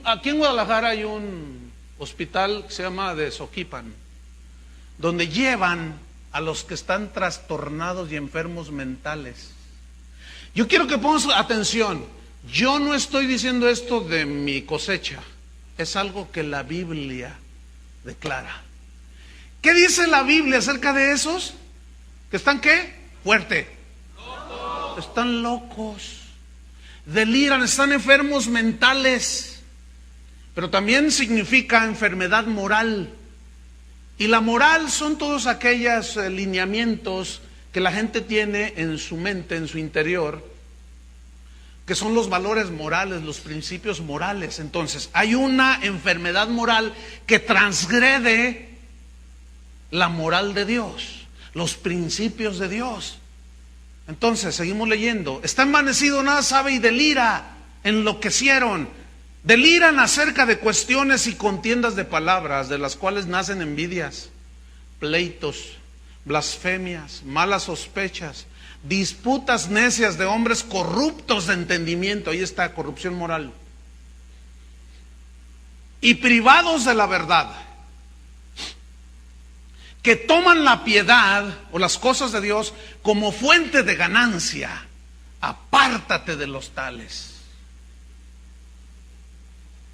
Aquí en Guadalajara hay un hospital que se llama de Soquipan, donde llevan a los que están trastornados y enfermos mentales. Yo quiero que pongas atención. Yo no estoy diciendo esto de mi cosecha, es algo que la Biblia declara. ¿Qué dice la Biblia acerca de esos? ¿Que están qué? Fuerte. Locos. Están locos, deliran, están enfermos mentales. Pero también significa enfermedad moral. Y la moral son todos aquellos lineamientos que la gente tiene en su mente, en su interior, que son los valores morales, los principios morales. Entonces, hay una enfermedad moral que transgrede la moral de Dios, los principios de Dios. Entonces, seguimos leyendo. Está envanecido, nada sabe y delira, enloquecieron. Deliran acerca de cuestiones y contiendas de palabras, de las cuales nacen envidias, pleitos, blasfemias, malas sospechas, disputas necias de hombres corruptos de entendimiento. Ahí está, corrupción moral. Y privados de la verdad, que toman la piedad o las cosas de Dios como fuente de ganancia. Apártate de los tales.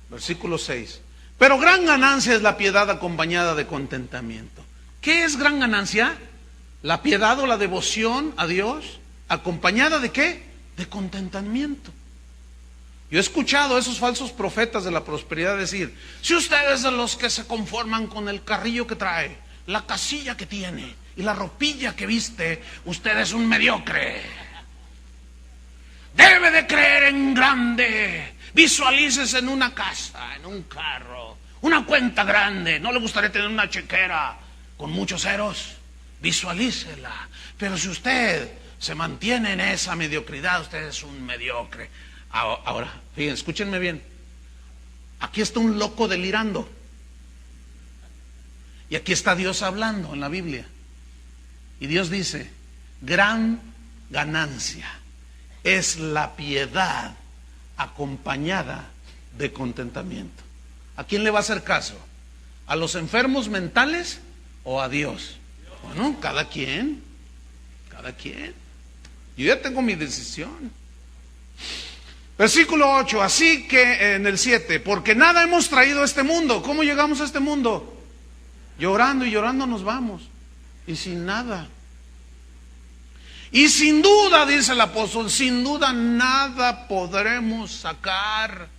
Versículo 6. Pero gran ganancia es la piedad acompañada de contentamiento. ¿Qué es gran ganancia? La piedad o la devoción a Dios acompañada de ¿qué? De contentamiento. Yo he escuchado a esos falsos profetas de la prosperidad decir: si ustedes de los que se conforman con el carrillo que trae, la casilla que tiene y la ropilla que viste, usted es un mediocre. Debe de creer en grande. Visualícese en una casa, en un carro, una cuenta grande. ¿No le gustaría tener una chequera con muchos ceros? Visualícela. Pero si usted se mantiene en esa mediocridad, usted es un mediocre. Ahora, fíjense, escúchenme bien. Aquí está un loco delirando. Y aquí está Dios hablando en la Biblia. Y Dios dice: gran ganancia es la piedad acompañada de contentamiento. ¿A quién le va a hacer caso? ¿A los enfermos mentales o a Dios? Bueno, cada quien. Cada quien. Yo ya tengo mi decisión. Versículo 8, así que en el 7, porque nada hemos traído a este mundo. ¿Cómo llegamos a este mundo? Llorando, y llorando nos vamos. Y sin nada. Y sin duda, dice el apóstol, sin duda nada podremos sacar.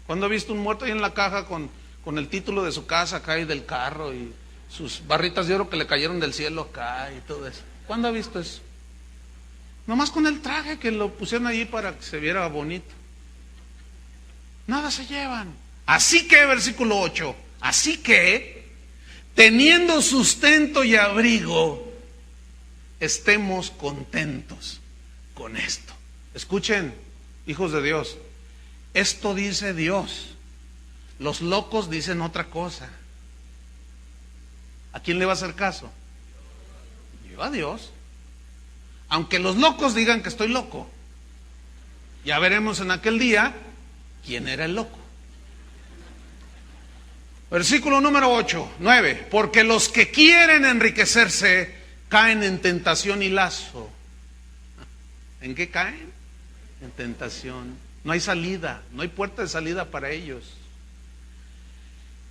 ¿Cuándo ha visto un muerto ahí en la caja con el título de su casa acá y del carro y sus barritas de oro que le cayeron del cielo acá y todo eso? ¿Cuándo ha visto eso? Nomás con el traje que lo pusieron ahí para que se viera bonito. Nada se llevan. Así que, versículo 8, así que, teniendo sustento y abrigo, estemos contentos con esto. Escuchen, hijos de Dios, esto dice Dios. Los locos dicen otra cosa. ¿A quién le va a hacer caso? Yo a Dios. Aunque los locos digan que estoy loco, ya veremos en aquel día quién era el loco. Versículo número 9, porque los que quieren enriquecerse caen en tentación y lazo. ¿En qué caen? En tentación. No hay salida, no hay puerta de salida para ellos.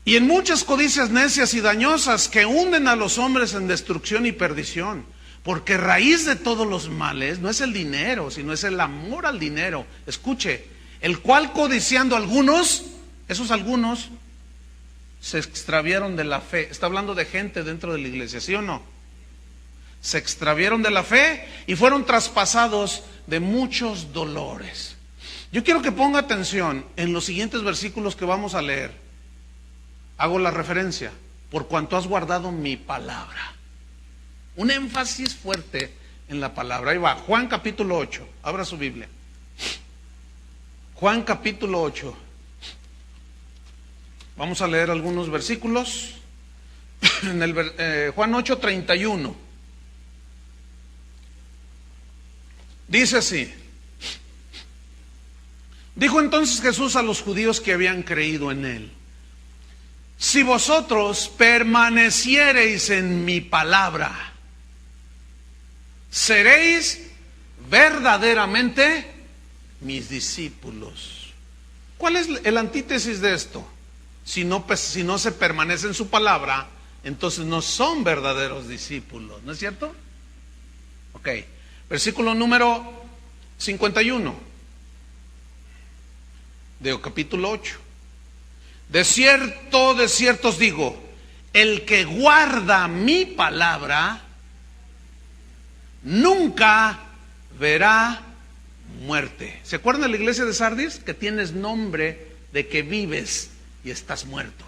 Y en muchas codicias necias y dañosas que hunden a los hombres en destrucción y perdición. Porque raíz de todos los males no es el dinero, sino es el amor al dinero. Escuche, el cual codiciando algunos, esos algunos se extraviaron de la fe. Está hablando de gente dentro de la iglesia, ¿sí o no? Se extraviaron de la fe y fueron traspasados de muchos dolores. Yo quiero que ponga atención en los siguientes versículos que vamos a leer. Hago la referencia: por cuanto has guardado mi palabra. Un énfasis fuerte en la palabra. Ahí va, Juan capítulo 8. Abra su Biblia. Juan capítulo 8. Vamos a leer algunos versículos. En el Juan 8:31. Dice así: dijo entonces Jesús a los judíos que habían creído en él: si vosotros permaneciereis en mi palabra, seréis verdaderamente mis discípulos. ¿Cuál es el antítesis de esto? Si no se permanece en su palabra, entonces no son verdaderos discípulos, ¿no es cierto? Ok, versículo número 51 de capítulo 8. De cierto os digo, el que guarda mi palabra nunca verá muerte. ¿Se acuerdan de la iglesia de Sardis? Que tienes nombre de que vives y estás muerto.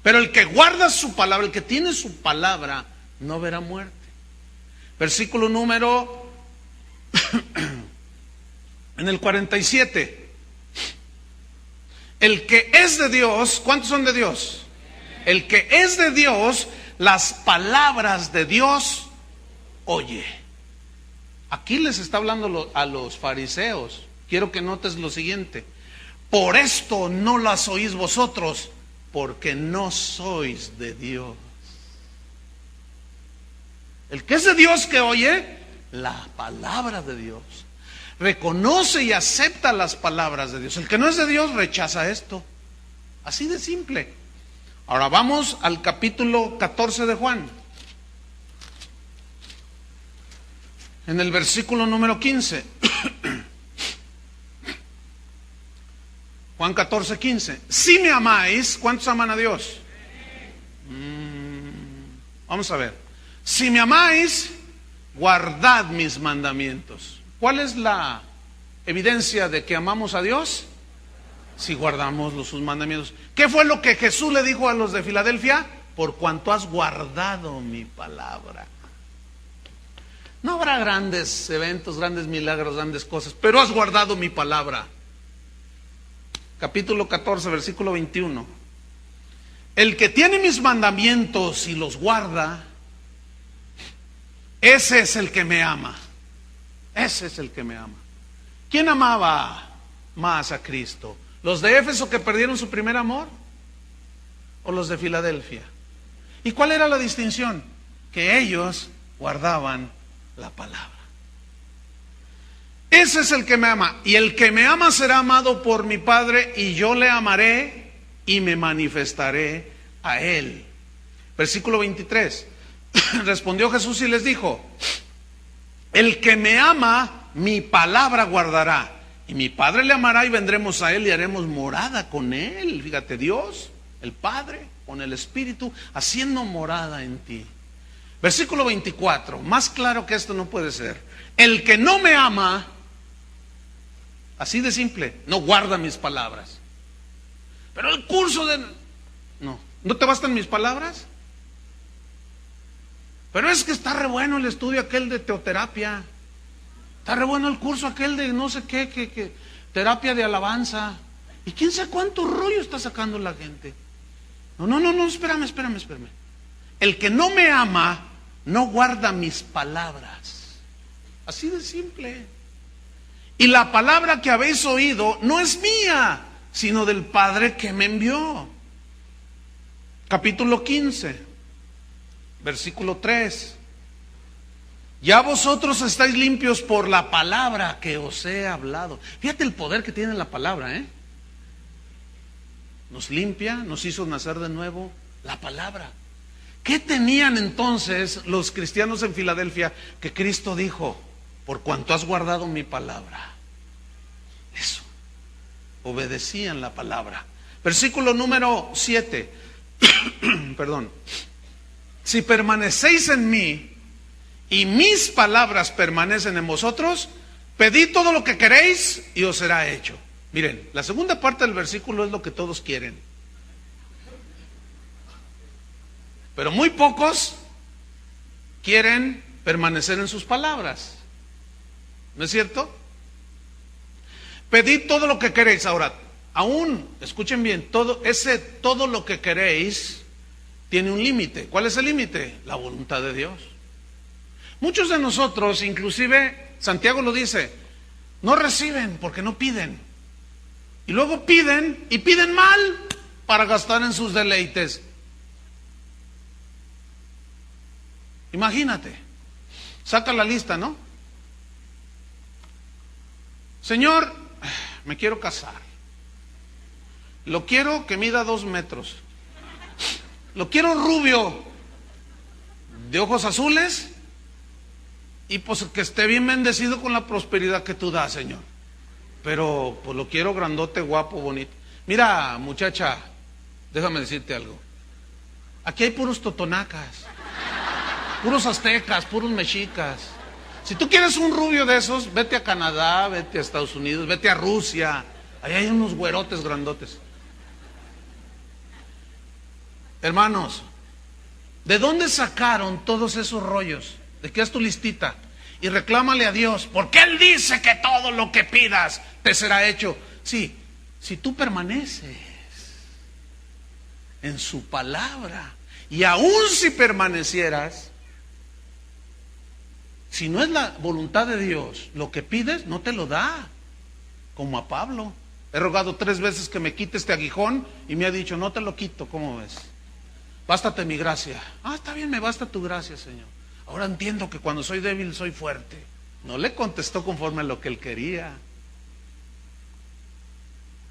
Pero el que guarda su palabra, el que tiene su palabra, no verá muerte. Versículo número en el 47. El que es de Dios, ¿cuántos son de Dios? El que es de Dios, las palabras de Dios oye. Aquí les está hablando a los fariseos. Quiero que notes lo siguiente: por esto no las oís vosotros, porque no sois de Dios. El que es de Dios que oye la palabra de Dios, reconoce y acepta las palabras de Dios. El que no es de Dios rechaza esto. Así de simple. Ahora vamos al capítulo 14 de Juan. en el versículo número 15. Juan 14, 15. Si me amáis, ¿cuántos aman a Dios? Vamos a ver. Si me amáis, guardad mis mandamientos. ¿Cuál es la evidencia de que amamos a Dios? Si guardamos sus mandamientos. ¿Qué fue lo que Jesús le dijo a los de Filadelfia? Por cuanto has guardado mi palabra. No habrá grandes eventos, grandes milagros, grandes cosas, pero has guardado mi palabra. Capítulo 14, versículo 21. El que tiene mis mandamientos y los guarda, ese es el que me ama. Ese es el que me ama. ¿Quién amaba más a Cristo? ¿Los de Éfeso que perdieron su primer amor? ¿O los de Filadelfia? ¿Y cuál era la distinción? Que ellos guardaban la palabra. Ese es el que me ama. Y el que me ama será amado por mi Padre, y yo le amaré y me manifestaré a él. Versículo 23. Respondió Jesús y les dijo: el que me ama, mi palabra guardará, y mi Padre le amará, y vendremos a él y haremos morada con él. Fíjate, Dios, el Padre, con el Espíritu, haciendo morada en ti. Versículo 24, más claro que esto no puede ser. El que no me ama, así de simple, no guarda mis palabras. Pero el curso de... ¿No te bastan mis palabras? Pero es que está re bueno el estudio aquel de teoterapia. Está re bueno el curso aquel de no sé qué, que terapia de alabanza. ¿Y quién sabe cuánto rollo está sacando la gente? No, espérame. El que no me ama, no guarda mis palabras. Así de simple. Y la palabra que habéis oído no es mía, sino del Padre que me envió. Capítulo 15, versículo 3. Ya vosotros estáis limpios por la palabra que os he hablado. Fíjate el poder que tiene la palabra, ¿eh? Nos limpia, nos hizo nacer de nuevo, la palabra. ¿Qué tenían entonces los cristianos en Filadelfia que Cristo dijo? Por cuanto has guardado mi palabra. Eso. Obedecían la palabra. Versículo número 7. Perdón. Si permanecéis en mí y mis palabras permanecen en vosotros, pedid todo lo que queréis y os será hecho. Miren, la segunda parte del versículo es lo que todos quieren. Pero muy pocos quieren permanecer en sus palabras. ¿No es cierto? Pedid todo lo que queréis. Ahora, aún, escuchen bien, todo lo que queréis tiene un límite. ¿Cuál es el límite? La voluntad de Dios. Muchos de nosotros, inclusive Santiago lo dice, no reciben porque no piden. Y luego piden y piden mal para gastar en sus deleites. Imagínate, saca la lista, ¿no? Señor, me quiero casar. Lo quiero que mida 2 metros. Lo quiero rubio, de ojos azules, y pues que esté bien bendecido con la prosperidad que tú das, Señor. Pero pues lo quiero grandote, guapo, bonito. Mira, muchacha, déjame decirte algo. Aquí hay puros totonacas, puros aztecas, puros mexicas. Si tú quieres un rubio de esos, vete a Canadá, vete a Estados Unidos, vete a Rusia. Ahí hay unos güerotes grandotes. Hermanos, ¿de dónde sacaron todos esos rollos? ¿De qué es tu listita? Y reclámale a Dios, porque Él dice que todo lo que pidas te será hecho. Sí, si tú permaneces en su palabra, y aún si permanecieras, si no es la voluntad de Dios, lo que pides no te lo da, como a Pablo. He rogado 3 veces que me quite este aguijón y me ha dicho, no te lo quito, ¿cómo ves? Bástate mi gracia. Ah, está bien, me basta tu gracia, Señor. Ahora entiendo que cuando soy débil soy fuerte. No le contestó conforme a lo que él quería.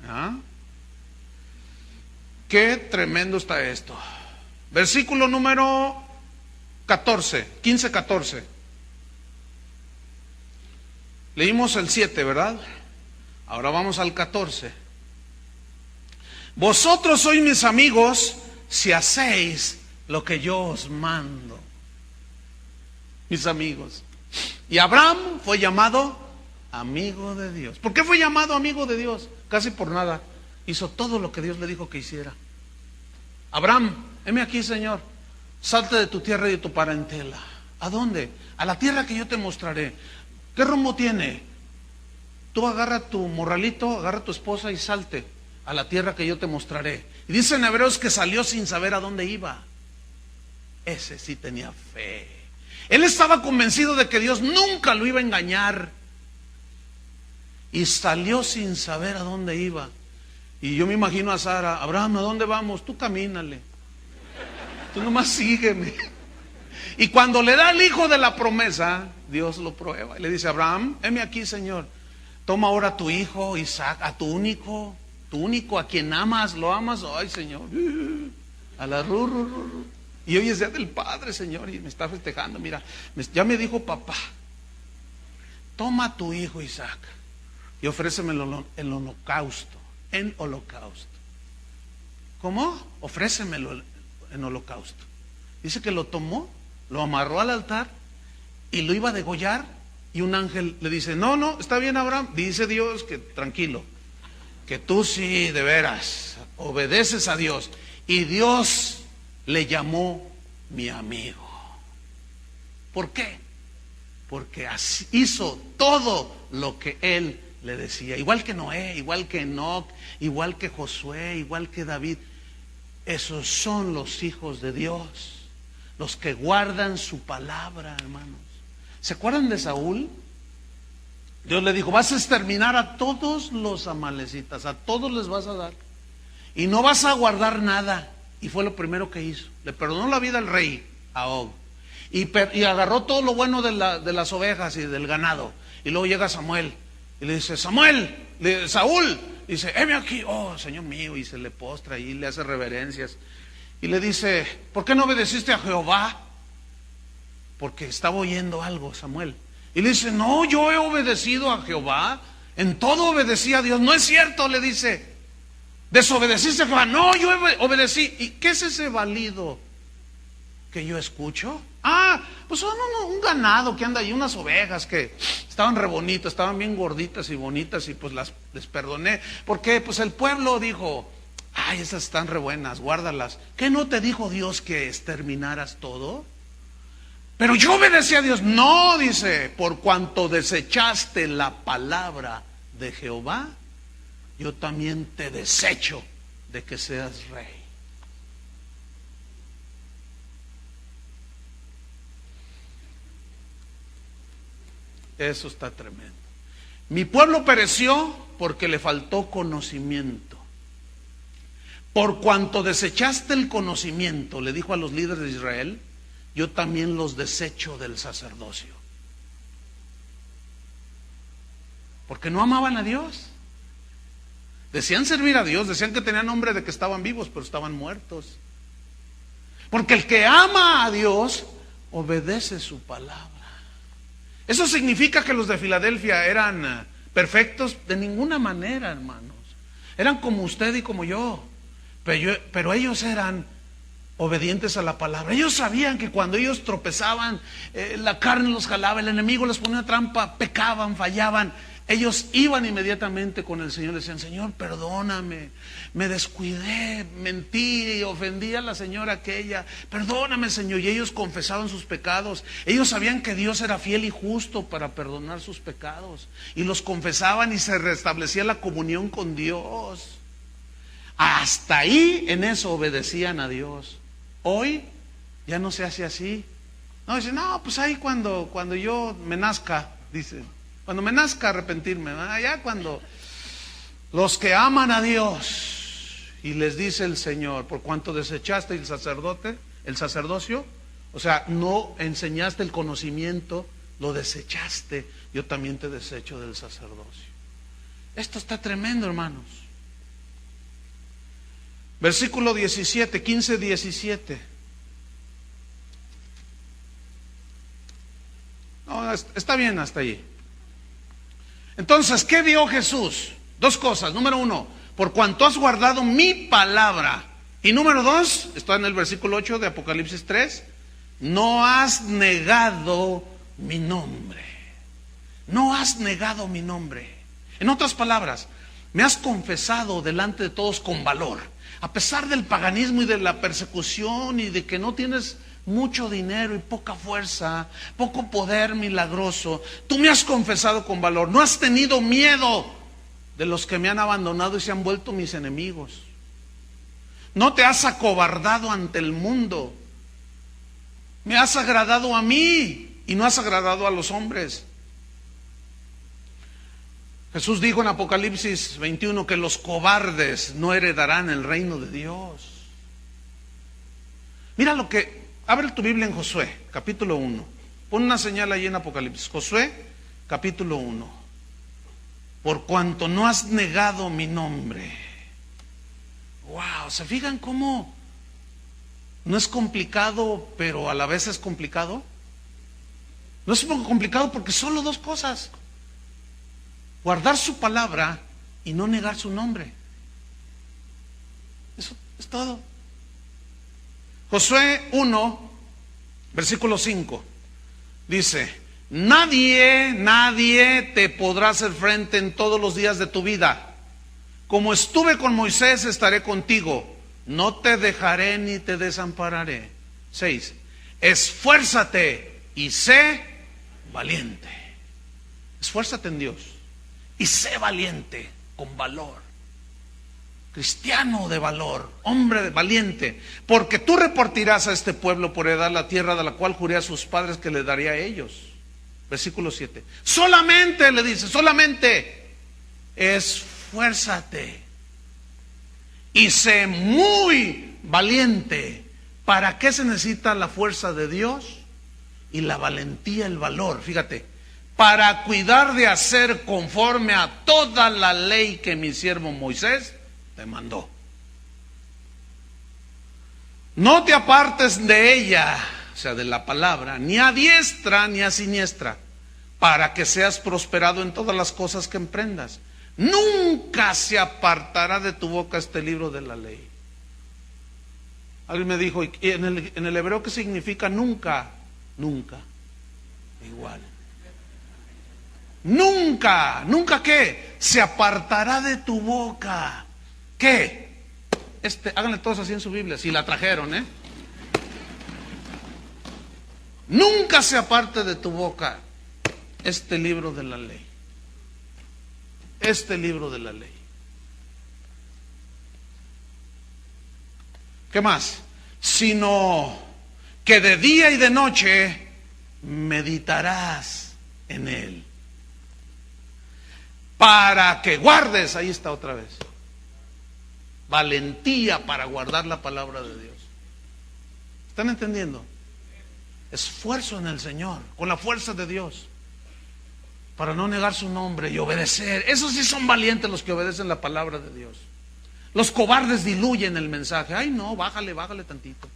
¿Ah? Qué tremendo está esto. Versículo número 14, 15-14. Leímos el 7, ¿verdad? Ahora vamos al 14. Vosotros sois mis amigos si hacéis lo que yo os mando. Mis amigos. Y Abraham fue llamado amigo de Dios. ¿Por qué fue llamado amigo de Dios? Casi por nada. Hizo todo lo que Dios le dijo que hiciera. Abraham, heme aquí, Señor. Salte de tu tierra y de tu parentela. ¿A dónde? A la tierra que yo te mostraré. ¿Qué rumbo tiene? Tú agarra tu morralito, agarra tu esposa y salte a la tierra que yo te mostraré. Y dice en Hebreos que salió sin saber a dónde iba. Ese sí tenía fe. Él estaba convencido de que Dios nunca lo iba a engañar. Y salió sin saber a dónde iba. Y yo me imagino a Sara: Abraham, ¿a dónde vamos? Tú camínale. Tú nomás sígueme. Y cuando le da el hijo de la promesa, Dios lo prueba. Y le dice: Abraham, heme aquí, Señor. Toma ahora a tu hijo Isaac, a tu único, a quien amas, lo amas. Ay, Señor. A la Y hoy es día del Padre, Señor, y me está festejando. Mira, ya me dijo papá: toma a tu hijo Isaac y ofrécemelo en holocausto. En holocausto. ¿Cómo? Ofrécemelo en holocausto. Dice que lo tomó, lo amarró al altar y lo iba a degollar. Y un ángel le dice: no, está bien, Abraham. Dice Dios que tranquilo, que tú sí de veras obedeces a Dios. Y Dios le llamó mi amigo. ¿Por qué? Porque así hizo todo lo que él le decía. Igual que Noé, igual que Enoc, igual que Josué, igual que David. Esos son los hijos de Dios, los que guardan su palabra, hermanos. ¿Se acuerdan de Saúl? Dios le dijo: vas a exterminar a todos los amalecitas, a todos les vas a dar, y no vas a guardar nada. Y fue lo primero que hizo. Le perdonó la vida al rey, a Og, y agarró todo lo bueno de las ovejas y del ganado. Y luego llega Samuel y le dice: Saúl, dice: heme aquí, oh Señor mío, y se le postra y le hace reverencias. Y le dice: ¿por qué no obedeciste a Jehová? Porque estaba oyendo algo Samuel. Y le dice: no, yo he obedecido a Jehová, en todo obedecí a Dios. No es cierto, le dice. ¿Desobedeciste a Jehová? No, yo obedecí. ¿Y qué es ese balido que yo escucho? Pues son un ganado que anda ahí, unas ovejas que estaban re bonitas, estaban bien gorditas y bonitas, y pues les perdoné. Porque pues el pueblo dijo: ay, esas están re buenas, guárdalas. ¿Qué no te dijo Dios que exterminaras todo? Pero yo obedecí a Dios. No, dice: por cuanto desechaste la palabra de Jehová, yo también te desecho de que seas rey. Eso está tremendo. Mi pueblo pereció porque le faltó conocimiento. Por cuanto desechaste el conocimiento, le dijo a los líderes de Israel, yo también los desecho del sacerdocio. Porque no amaban a Dios. Decían servir a Dios, decían que tenían nombre de que estaban vivos, pero estaban muertos. Porque el que ama a Dios obedece su palabra. ¿Eso significa que los de Filadelfia eran perfectos? De ninguna manera, hermanos. Eran como usted y como yo. Pero ellos eran obedientes a la palabra. Ellos sabían que cuando ellos tropezaban, la carne los jalaba, el enemigo les ponía trampa, pecaban, fallaban. Ellos iban inmediatamente con el Señor y decían: Señor, perdóname, me descuidé, mentí, ofendí a la señora aquella, perdóname, Señor. Y ellos confesaban sus pecados. Ellos sabían que Dios era fiel y justo para perdonar sus pecados, y los confesaban y se restablecía la comunión con Dios. Hasta ahí, en eso obedecían a Dios. Hoy ya no se hace así. No, dicen: no, pues ahí cuando yo me nazca, dicen. Cuando me nazca arrepentirme, ya cuando los que aman a Dios, y les dice el Señor: por cuanto desechaste el sacerdocio, o sea, no enseñaste el conocimiento, lo desechaste, yo también te desecho del sacerdocio. Esto está tremendo, hermanos. Versículo 17, 15, 17. No, está bien hasta allí. Entonces, ¿qué vio Jesús? Dos cosas. Número uno, por cuanto has guardado mi palabra. Y número dos, está en el versículo 8 de Apocalipsis 3, no has negado mi nombre. No has negado mi nombre. En otras palabras, me has confesado delante de todos con valor. A pesar del paganismo y de la persecución y de que no tienes mucho dinero y poca fuerza, poco poder milagroso, tú me has confesado con valor. No has tenido miedo de los que me han abandonado y se han vuelto mis enemigos. No te has acobardado ante el mundo. Me has agradado a mí y no has agradado a los hombres. Jesús dijo en Apocalipsis 21 que los cobardes no heredarán el reino de Dios. Mira lo que... Abre tu Biblia en Josué, capítulo 1. Pon una señal ahí en Apocalipsis. Josué, capítulo 1. Por cuanto no has negado mi nombre. Wow, ¿se fijan cómo no es complicado, pero a la vez es complicado? No es un poco complicado porque solo dos cosas: guardar su palabra y no negar su nombre. Eso es todo. Josué 1, versículo 5, dice: nadie te podrá hacer frente en todos los días de tu vida. Como estuve con Moisés, estaré contigo. No te dejaré ni te desampararé. 6. Esfuérzate y sé valiente. Esfuérzate en Dios y sé valiente, con valor. Cristiano de valor, hombre valiente, porque tú repartirás a este pueblo por heredad la tierra de la cual juré a sus padres que le daría a ellos. Versículo 7. Solamente, le dice, solamente esfuérzate y sé muy valiente. ¿Para qué se necesita la fuerza de Dios y la valentía, el valor? Fíjate, para cuidar de hacer conforme a toda la ley que mi siervo Moisés te mandó. No te apartes de ella, o sea, de la palabra, ni a diestra ni a siniestra, para que seas prosperado en todas las cosas que emprendas. Nunca se apartará de tu boca este libro de la ley. Alguien me dijo, ¿y en el hebreo qué significa nunca? Nunca. Igual. Nunca, nunca ¿qué? Se apartará de tu boca. ¿Qué? Háganle todos así en su Biblia, si la trajeron, Nunca se aparte de tu boca este libro de la ley. Este libro de la ley. ¿Qué más? Sino que de día y de noche meditarás en él. Para que guardes, ahí está otra vez. Valentía para guardar la palabra de Dios. ¿Están entendiendo? Esfuerzo en el Señor, con la fuerza de Dios, para no negar su nombre y obedecer. Esos sí son valientes los que obedecen la palabra de Dios. Los cobardes diluyen el mensaje. Ay no, bájale tantito.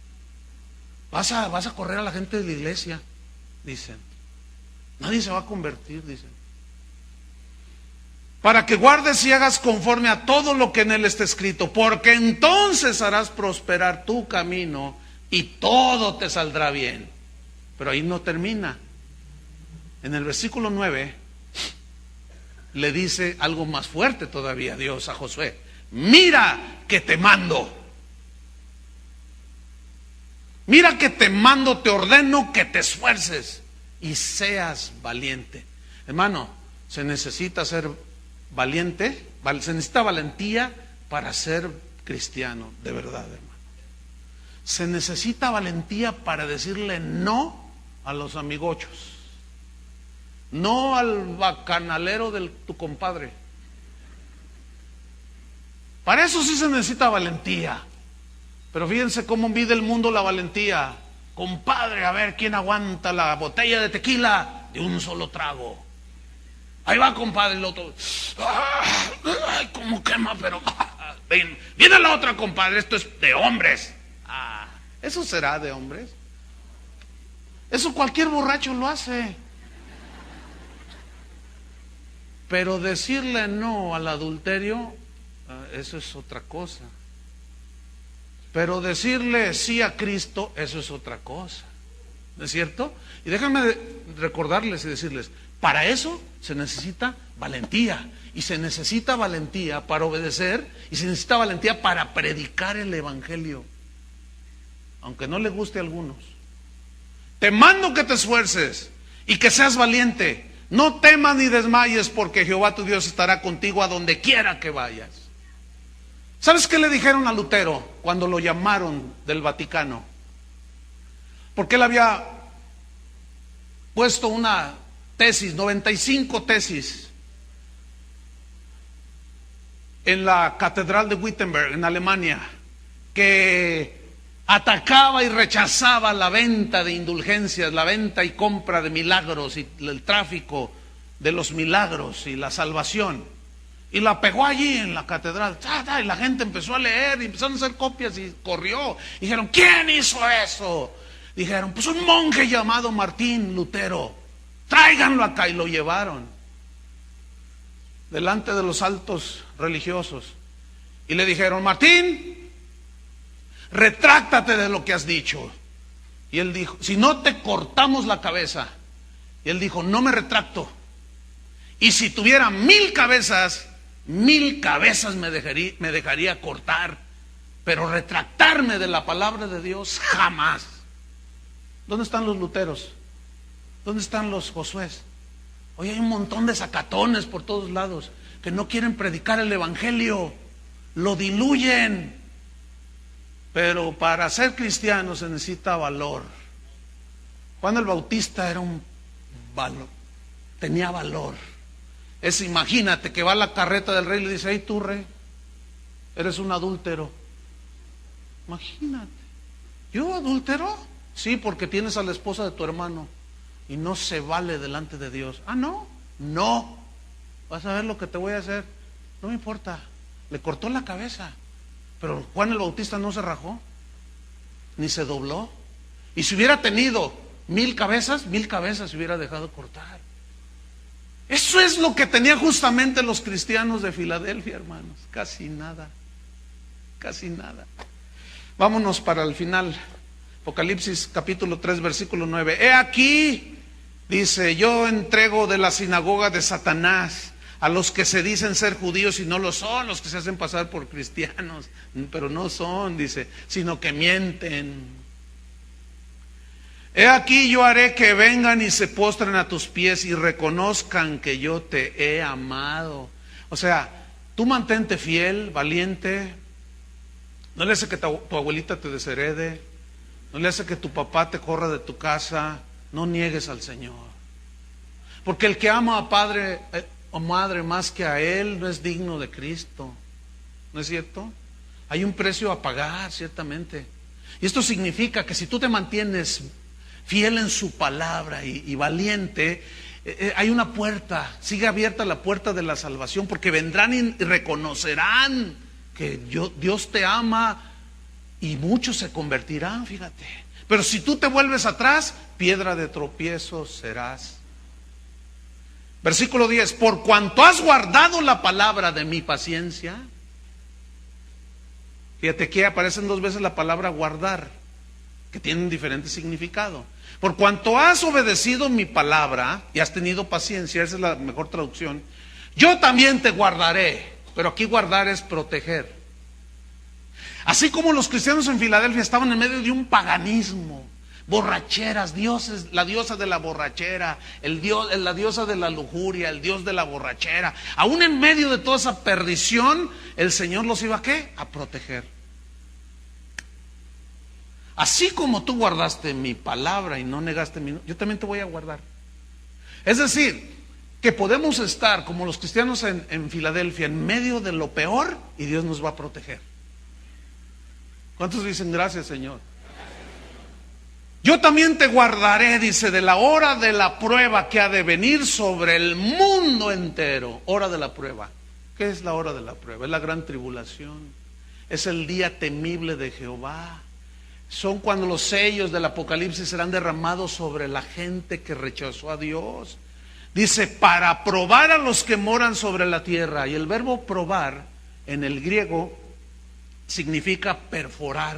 Vas a correr a la gente de la iglesia, dicen. Nadie se va a convertir, dicen. Para que guardes y hagas conforme a todo lo que en él está escrito, porque entonces harás prosperar tu camino y todo te saldrá bien. Pero ahí no termina. En el versículo 9 le dice algo más fuerte todavía Dios a Josué: mira que te mando. Mira que te mando, te ordeno que te esfuerces y seas valiente. Hermano, se necesita ser valiente, se necesita valentía para ser cristiano, de verdad, hermano. Se necesita valentía para decirle no a los amigochos, no al bacanalero de tu compadre. Para eso sí se necesita valentía. Pero fíjense cómo vive el mundo la valentía. Compadre, a ver quién aguanta la botella de tequila de un solo trago. Ahí va, compadre, el otro. Ay, cómo quema, pero viene la otra, compadre. Esto es de hombres. ¿Eso será de hombres? Eso cualquier borracho lo hace. Pero decirle no al adulterio, eso es otra cosa. Pero decirle sí a Cristo, eso es otra cosa. ¿No es cierto? Y déjenme recordarles y decirles, para eso se necesita valentía. Y se necesita valentía para obedecer. Y se necesita valentía para predicar el evangelio. Aunque no le guste a algunos. Te mando que te esfuerces y que seas valiente. No temas ni desmayes, porque Jehová tu Dios estará contigo a donde quiera que vayas. ¿Sabes qué le dijeron a Lutero cuando lo llamaron del Vaticano? Porque él había puesto una tesis, 95 tesis, en la Catedral de Wittenberg, en Alemania, que atacaba y rechazaba la venta de indulgencias, la venta y compra de milagros y el tráfico de los milagros y la salvación. Y la pegó allí en la catedral, y la gente empezó a leer y empezaron a hacer copias y corrió. Dijeron, ¿quién hizo eso? Dijeron, pues un monje llamado Martín Lutero, tráiganlo acá. Y lo llevaron delante de los altos religiosos y le dijeron, Martín, retráctate de lo que has dicho. Y él dijo, si no te cortamos la cabeza. Y él dijo, no me retracto. Y si tuviera 1000 cabezas, 1000 cabezas me dejaría cortar, pero retractarme de la palabra de Dios jamás. ¿Dónde están los Luteros? ¿Dónde están los Josués? Hoy hay un montón de sacatones por todos lados que no quieren predicar el evangelio, lo diluyen. Pero para ser cristiano se necesita valor. Juan el Bautista era un valor, tenía valor. Imagínate que va a la carreta del rey y le dice, hey tú rey, eres un adúltero. Imagínate. ¿Yo adúltero? Sí, porque tienes a la esposa de tu hermano y no se vale delante de Dios. Ah, no, no. Vas a ver lo que te voy a hacer. No me importa. Le cortó la cabeza. Pero Juan el Bautista no se rajó, ni se dobló. Y si hubiera tenido 1000 cabezas, 1000 cabezas se hubiera dejado cortar. Eso es lo que tenían justamente los cristianos de Filadelfia, hermanos. Casi nada, casi nada. Vámonos para el final. Apocalipsis capítulo 3, versículo 9. He aquí, dice, yo entrego de la sinagoga de Satanás a los que se dicen ser judíos y no lo son, los que se hacen pasar por cristianos, pero no son, dice, sino que mienten. He aquí yo haré que vengan y se postren a tus pies y reconozcan que yo te he amado. O sea, tú mantente fiel, valiente. No le hace que tu abuelita te desherede. No le hace que tu papá te corra de tu casa. No niegues al Señor. Porque el que ama a padre o madre más que a él no es digno de Cristo. ¿No es cierto? Hay un precio a pagar, ciertamente. Y esto significa que si tú te mantienes fiel en su palabra y valiente, hay una puerta, sigue abierta la puerta de la salvación, porque vendrán y reconocerán que Dios te ama y muchos se convertirán, fíjate. Pero si tú te vuelves atrás, piedra de tropiezo serás. Versículo 10, por cuanto has guardado la palabra de mi paciencia. Fíjate que aparecen 2 veces la palabra guardar, que tienen diferente significado. Por cuanto has obedecido mi palabra y has tenido paciencia, esa es la mejor traducción, yo también te guardaré. Pero aquí guardar es proteger. Así como los cristianos en Filadelfia estaban en medio de un paganismo, borracheras, dioses, la diosa de la borrachera, la diosa de la lujuria, el dios de la borrachera, aún en medio de toda esa perdición, el Señor los iba ¿a qué? A proteger. Así como tú guardaste mi palabra y no negaste mi nombre, yo también te voy a guardar. Es decir, que podemos estar como los cristianos en Filadelfia, en medio de lo peor, y Dios nos va a proteger. ¿Cuántos dicen gracias, Señor? Yo también te guardaré, dice, de la hora de la prueba que ha de venir sobre el mundo entero. Hora de la prueba. ¿Qué es la hora de la prueba? Es la gran tribulación. Es el día temible de Jehová. Son cuando los sellos del Apocalipsis serán derramados sobre la gente que rechazó a Dios. Dice, para probar a los que moran sobre la tierra. Y el verbo probar en el griego significa perforar.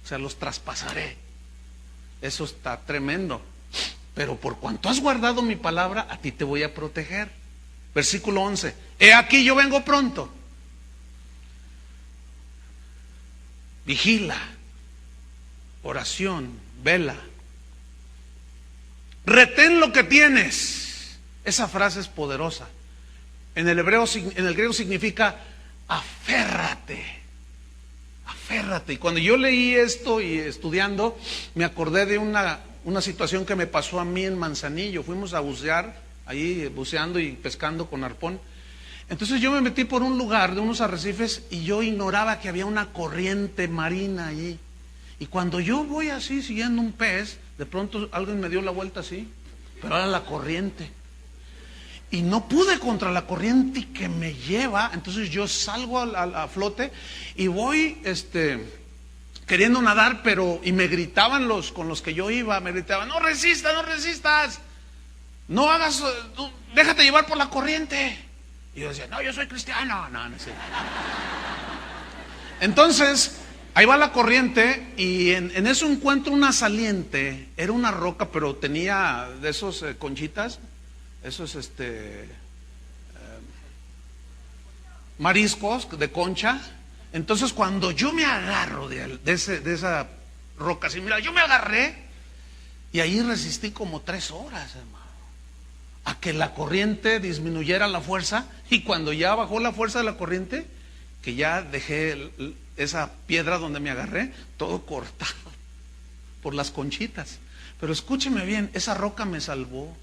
O sea, los traspasaré. Eso está tremendo. Pero por cuanto has guardado mi palabra, a ti te voy a proteger. Versículo 11. He aquí yo vengo pronto. Vigila, oración, vela. Retén lo que tienes. Esa frase es poderosa. En el griego significa aférrate. Aférrate. Y cuando yo leí esto y estudiando, me acordé de una situación que me pasó a mí en Manzanillo. Fuimos a bucear, ahí buceando y pescando con arpón. Entonces yo me metí por un lugar de unos arrecifes y yo ignoraba que había una corriente marina allí. Y cuando yo voy así siguiendo un pez, de pronto alguien me dio la vuelta así, pero era la corriente. Y no pude contra la corriente que me lleva. Entonces yo salgo a flote y voy queriendo nadar, y me gritaban con los que yo iba, me gritaban, no resistas, no resistas, no hagas, déjate llevar por la corriente. Y yo decía, no, yo soy cristiano. No sé. Entonces, ahí va la corriente y en eso encuentro una saliente. Era una roca, pero tenía de esos conchitas, esos mariscos de concha. Entonces, cuando yo me agarro de esa roca, así, mira, yo me agarré y ahí resistí como 3 horas, hermano, a que la corriente disminuyera la fuerza. Y cuando ya bajó la fuerza de la corriente, que ya dejé esa piedra donde me agarré, todo cortado por las conchitas. Pero escúcheme bien, esa roca me salvó.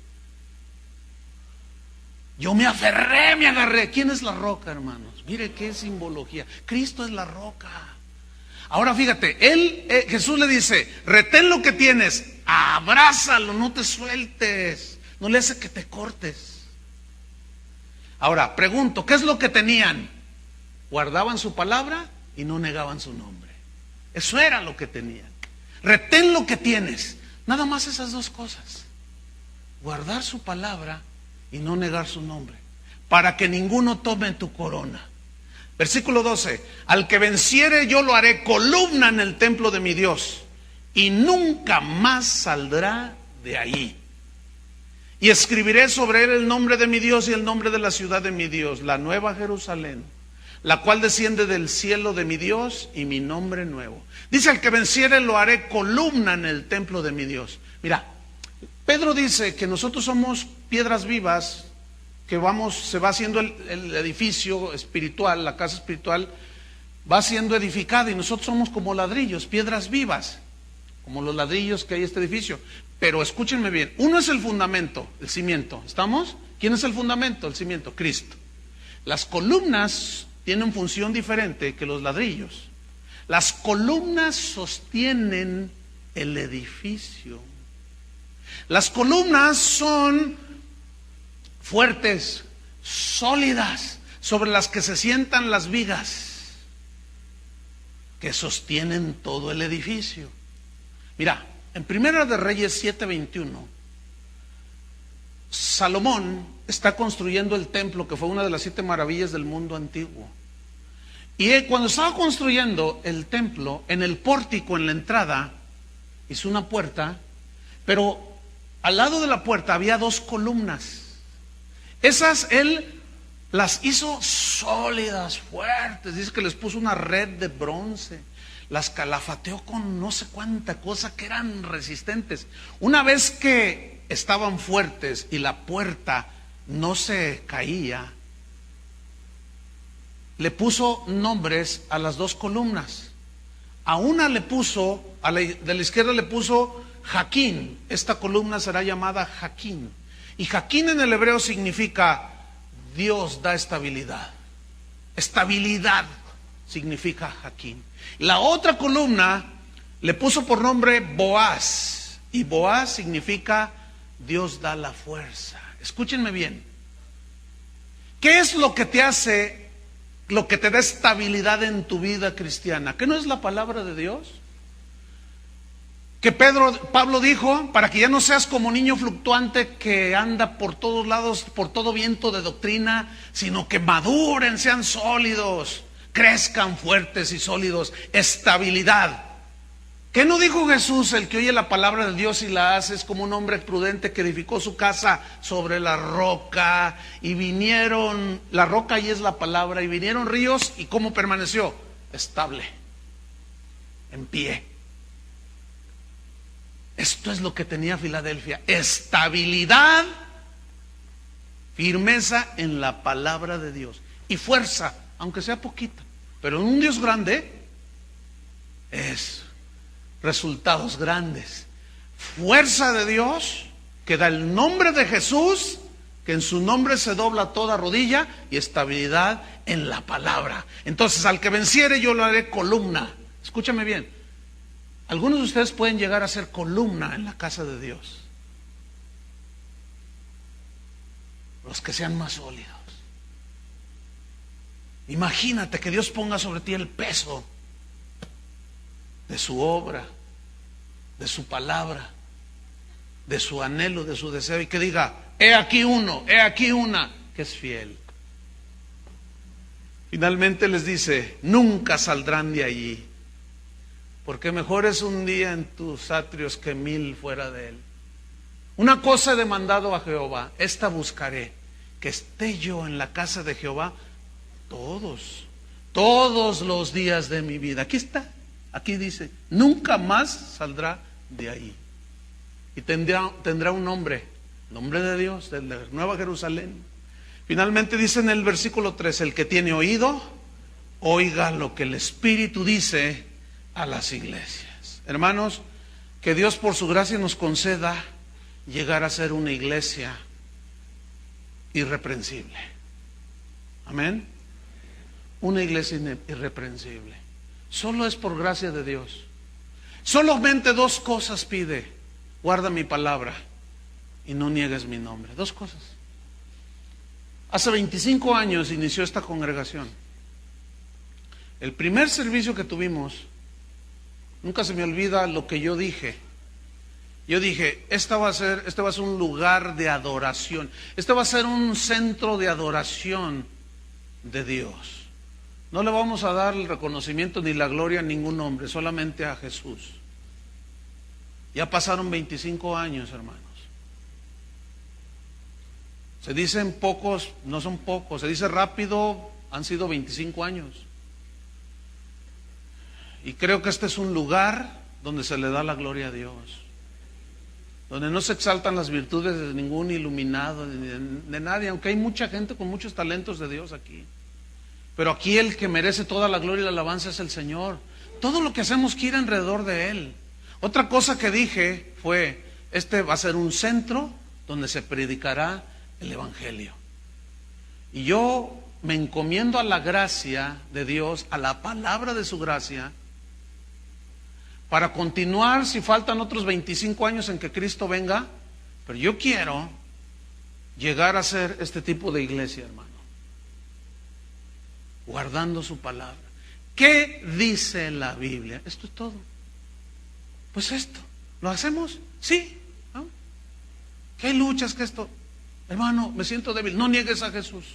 Yo me aferré, me agarré. ¿Quién es la roca, hermanos? Mire qué simbología. Cristo es la roca. Ahora fíjate, Jesús le dice, retén lo que tienes, abrázalo, no te sueltes, no le hace que te cortes. Ahora, pregunto, ¿qué es lo que tenían? Guardaban su palabra y no negaban su nombre. Eso era lo que tenían. Retén lo que tienes. Nada más esas 2 cosas. Guardar su palabra y no negar su nombre, para que ninguno tome tu corona. Versículo 12. Al que venciere yo lo haré columna en el templo de mi Dios, y nunca más saldrá de ahí. Y escribiré sobre él el nombre de mi Dios y el nombre de la ciudad de mi Dios, la nueva Jerusalén, la cual desciende del cielo de mi Dios, y mi nombre nuevo. Dice, al que venciere lo haré columna en el templo de mi Dios. Mira, Pedro dice que nosotros somos piedras vivas, que se va haciendo el edificio espiritual, la casa espiritual va siendo edificada, y nosotros somos como ladrillos, piedras vivas, como los ladrillos que hay en este edificio. Pero escúchenme bien, uno es el fundamento, el cimiento, ¿estamos? ¿Quién es el fundamento? El cimiento, Cristo. Las columnas tienen función diferente que los ladrillos. Las columnas sostienen el edificio. Las columnas son fuertes, sólidas, sobre las que se sientan las vigas que sostienen todo el edificio. Mira, en Primera de Reyes 7:21, Salomón está construyendo el templo, que fue una de las 7 maravillas del mundo antiguo. Y cuando estaba construyendo el templo, en el pórtico, en la entrada, hizo una puerta, pero al lado de la puerta había 2 columnas. Esas él las hizo sólidas, fuertes. Dice que les puso una red de bronce, las calafateó con no sé cuánta cosa, que eran resistentes. Una vez que estaban fuertes y la puerta no se caía, le puso nombres a las 2 columnas. A una le puso, de la izquierda le puso Jaquín. Esta columna será llamada Jaquín. Y Jaquín en el hebreo significa Dios da estabilidad. Estabilidad significa Jaquín. La otra columna le puso por nombre Boaz. Y Boaz significa Dios da la fuerza. Escúchenme bien. ¿Qué es lo que te hace, lo que te da estabilidad en tu vida cristiana? ¿Qué no es la palabra de Dios? que Pablo dijo, para que ya no seas como niño fluctuante que anda por todos lados, por todo viento de doctrina, sino que maduren, sean sólidos, crezcan fuertes y sólidos, estabilidad. ¿Qué no dijo Jesús? El que oye la palabra de Dios y la hace es como un hombre prudente que edificó su casa sobre la roca, y vinieron, la roca ahí es la palabra, y vinieron ríos, y ¿cómo permaneció? Estable, en pie. Esto es lo que tenía Filadelfia: estabilidad, firmeza en la palabra de Dios y fuerza, aunque sea poquita, pero en un Dios grande es resultados grandes. Fuerza de Dios que da el nombre de Jesús, que en su nombre se dobla toda rodilla, y estabilidad en la palabra. Entonces, al que venciere yo lo haré columna. Escúchame bien. Algunos de ustedes pueden llegar a ser columna en la casa de Dios. Los que sean más sólidos. Imagínate que Dios ponga sobre ti el peso de su obra, de su palabra, de su anhelo, de su deseo, y que diga: he aquí uno, he aquí una que es fiel. Finalmente les dice: nunca saldrán de allí, porque mejor es un día en tus atrios que 1000 fuera de él. Una cosa he demandado a Jehová, esta buscaré, que esté yo en la casa de Jehová todos los días de mi vida. Aquí está, aquí dice: nunca más saldrá de ahí. Y tendrá un nombre, nombre de Dios, de la Nueva Jerusalén. Finalmente dice en el versículo 3: el que tiene oído, oiga lo que el Espíritu dice a las iglesias. Hermanos, que Dios por su gracia nos conceda llegar a ser una iglesia irreprensible. Amén. Una iglesia irreprensible. Solo es por gracia de Dios. Solamente 2 cosas pide: guarda mi palabra y no niegues mi nombre. 2 cosas. Hace 25 años inició esta congregación. El primer servicio que tuvimos, nunca se me olvida lo que yo dije. Yo dije: este va a ser un lugar de adoración. Este va a ser un centro de adoración de Dios. No le vamos a dar el reconocimiento ni la gloria a ningún hombre, solamente a Jesús. Ya pasaron 25 años, hermanos. Se dicen pocos, no son pocos. Se dice rápido, han sido 25 años. Y creo que este es un lugar donde se le da la gloria a Dios, donde no se exaltan las virtudes de ningún iluminado, de nadie, aunque hay mucha gente con muchos talentos de Dios aquí. Pero aquí el que merece toda la gloria y la alabanza es el Señor. Todo lo que hacemos gira alrededor de Él. Otra cosa que dije fue: este va a ser un centro donde se predicará el Evangelio. Y yo me encomiendo a la gracia de Dios, a la palabra de su gracia, para continuar, si faltan otros 25 años en que Cristo venga. Pero yo quiero llegar a ser este tipo de iglesia, hermano, guardando su palabra. ¿Qué dice la Biblia? Esto es todo. Pues esto, ¿lo hacemos? Sí, ¿no? ¿Qué luchas que esto? Hermano, me siento débil. No niegues a Jesús.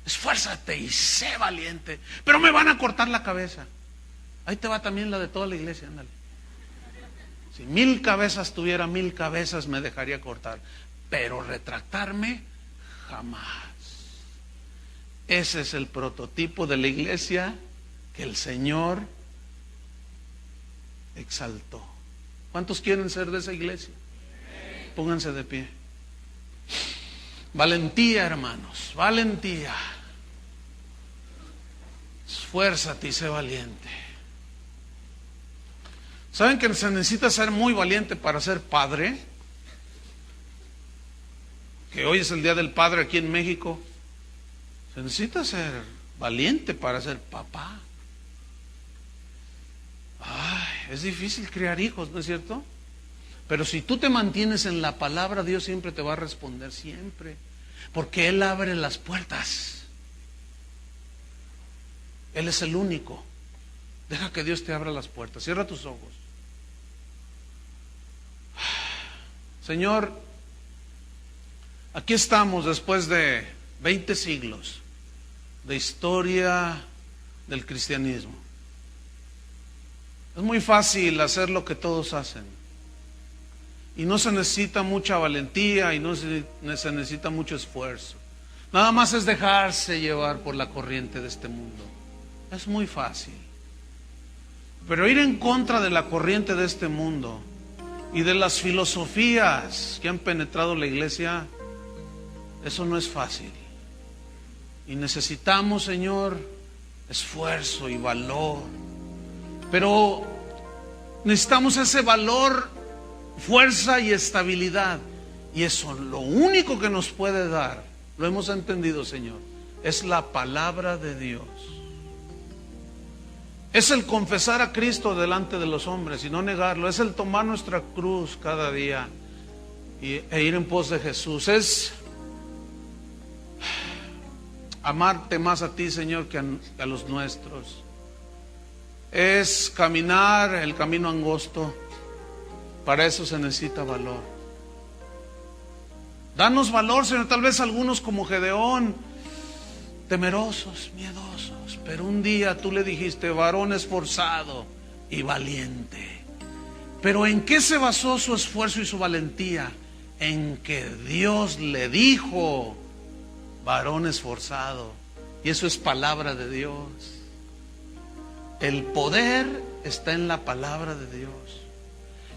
Esfuérzate y sé valiente. Pero me van a cortar la cabeza. Ahí te va también la de toda la iglesia, ándale. Si 1000 cabezas tuviera, 1000 cabezas me dejaría cortar. Pero retractarme, jamás. Ese es el prototipo de la iglesia que el Señor exaltó. ¿Cuántos quieren ser de esa iglesia? Pónganse de pie. Valentía, hermanos, valentía. Esfuérzate y sé valiente. ¿Saben que se necesita ser muy valiente para ser padre? Que hoy es el Día del Padre aquí en México. Se necesita ser valiente para ser papá. Ay, es difícil criar hijos, ¿no es cierto? Pero si tú te mantienes en la palabra, Dios siempre te va a responder, siempre. Porque Él abre las puertas. Él es el único. Deja que Dios te abra las puertas. Cierra tus ojos. Señor, aquí estamos después de 20 siglos de historia del cristianismo. Es muy fácil hacer lo que todos hacen. Y no se necesita mucha valentía y no se necesita mucho esfuerzo. Nada más es dejarse llevar por la corriente de este mundo. Es muy fácil. Pero ir en contra de la corriente de este mundo y de las filosofías que han penetrado la iglesia, eso no es fácil. Y necesitamos, Señor, esfuerzo y valor. Pero necesitamos ese valor, fuerza y estabilidad. Y eso lo único que nos puede dar, lo hemos entendido, Señor, es la palabra de Dios. Es el confesar a Cristo delante de los hombres y no negarlo. Es el tomar nuestra cruz cada día e ir en pos de Jesús. Es amarte más a ti, Señor, que a los nuestros. Es caminar el camino angosto. Para eso se necesita valor. Danos valor, Señor. Tal vez algunos como Gedeón, temerosos, miedosos, pero un día tú le dijiste: varón esforzado y valiente. Pero ¿en qué se basó su esfuerzo y su valentía? En que Dios le dijo: varón esforzado. Y eso es palabra de Dios. El poder está en la palabra de Dios,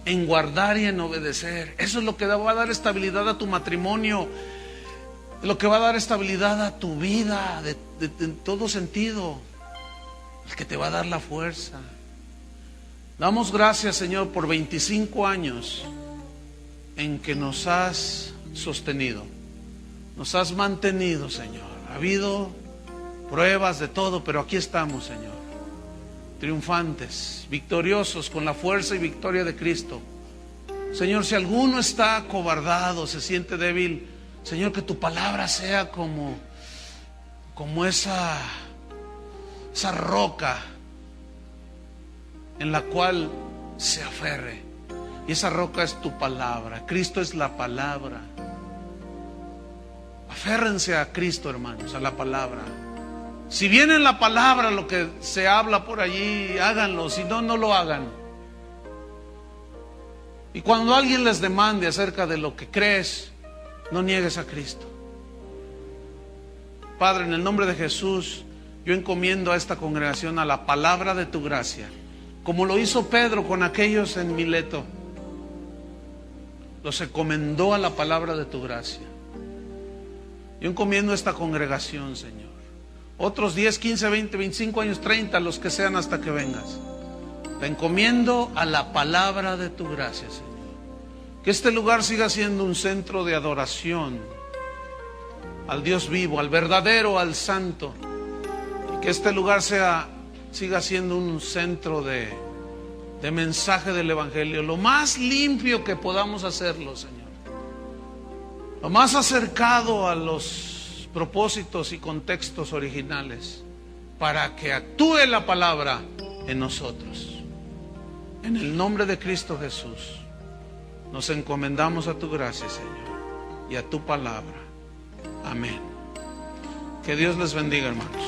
en guardar y en obedecer. Eso es lo que va a dar estabilidad a tu matrimonio, lo que va a dar estabilidad a tu vida, en todo sentido, el que te va a dar la fuerza. Damos gracias, Señor, por 25 años en que nos has sostenido, nos has mantenido, Señor. Ha habido pruebas de todo, pero aquí estamos, Señor, triunfantes, victoriosos, con la fuerza y victoria de Cristo. Señor, si alguno está acobardado, se siente débil, Señor, que tu palabra sea como esa roca en la cual se aferre. Y esa roca es tu palabra. Cristo es la palabra. Aférrense a Cristo, hermanos, a la palabra. Si viene en la palabra lo que se habla por allí, háganlo. Si no, no lo hagan. Y cuando alguien les demande acerca de lo que crees, no niegues a Cristo. Padre, en el nombre de Jesús, yo encomiendo a esta congregación a la palabra de tu gracia, como lo hizo Pedro con aquellos en Mileto. Los encomendó a la palabra de tu gracia. Yo encomiendo a esta congregación, Señor, otros 10, 15, 20, 25 años, 30, los que sean hasta que vengas. Te encomiendo a la palabra de tu gracia, Señor. Que este lugar siga siendo un centro de adoración al Dios vivo, al verdadero, al santo. Y que este lugar siga siendo un centro de mensaje del Evangelio, lo más limpio que podamos hacerlo, Señor. Lo más acercado a los propósitos y contextos originales, para que actúe la palabra en nosotros. En el nombre de Cristo Jesús, nos encomendamos a tu gracia, Señor, y a tu palabra. Amén. Que Dios les bendiga, hermanos.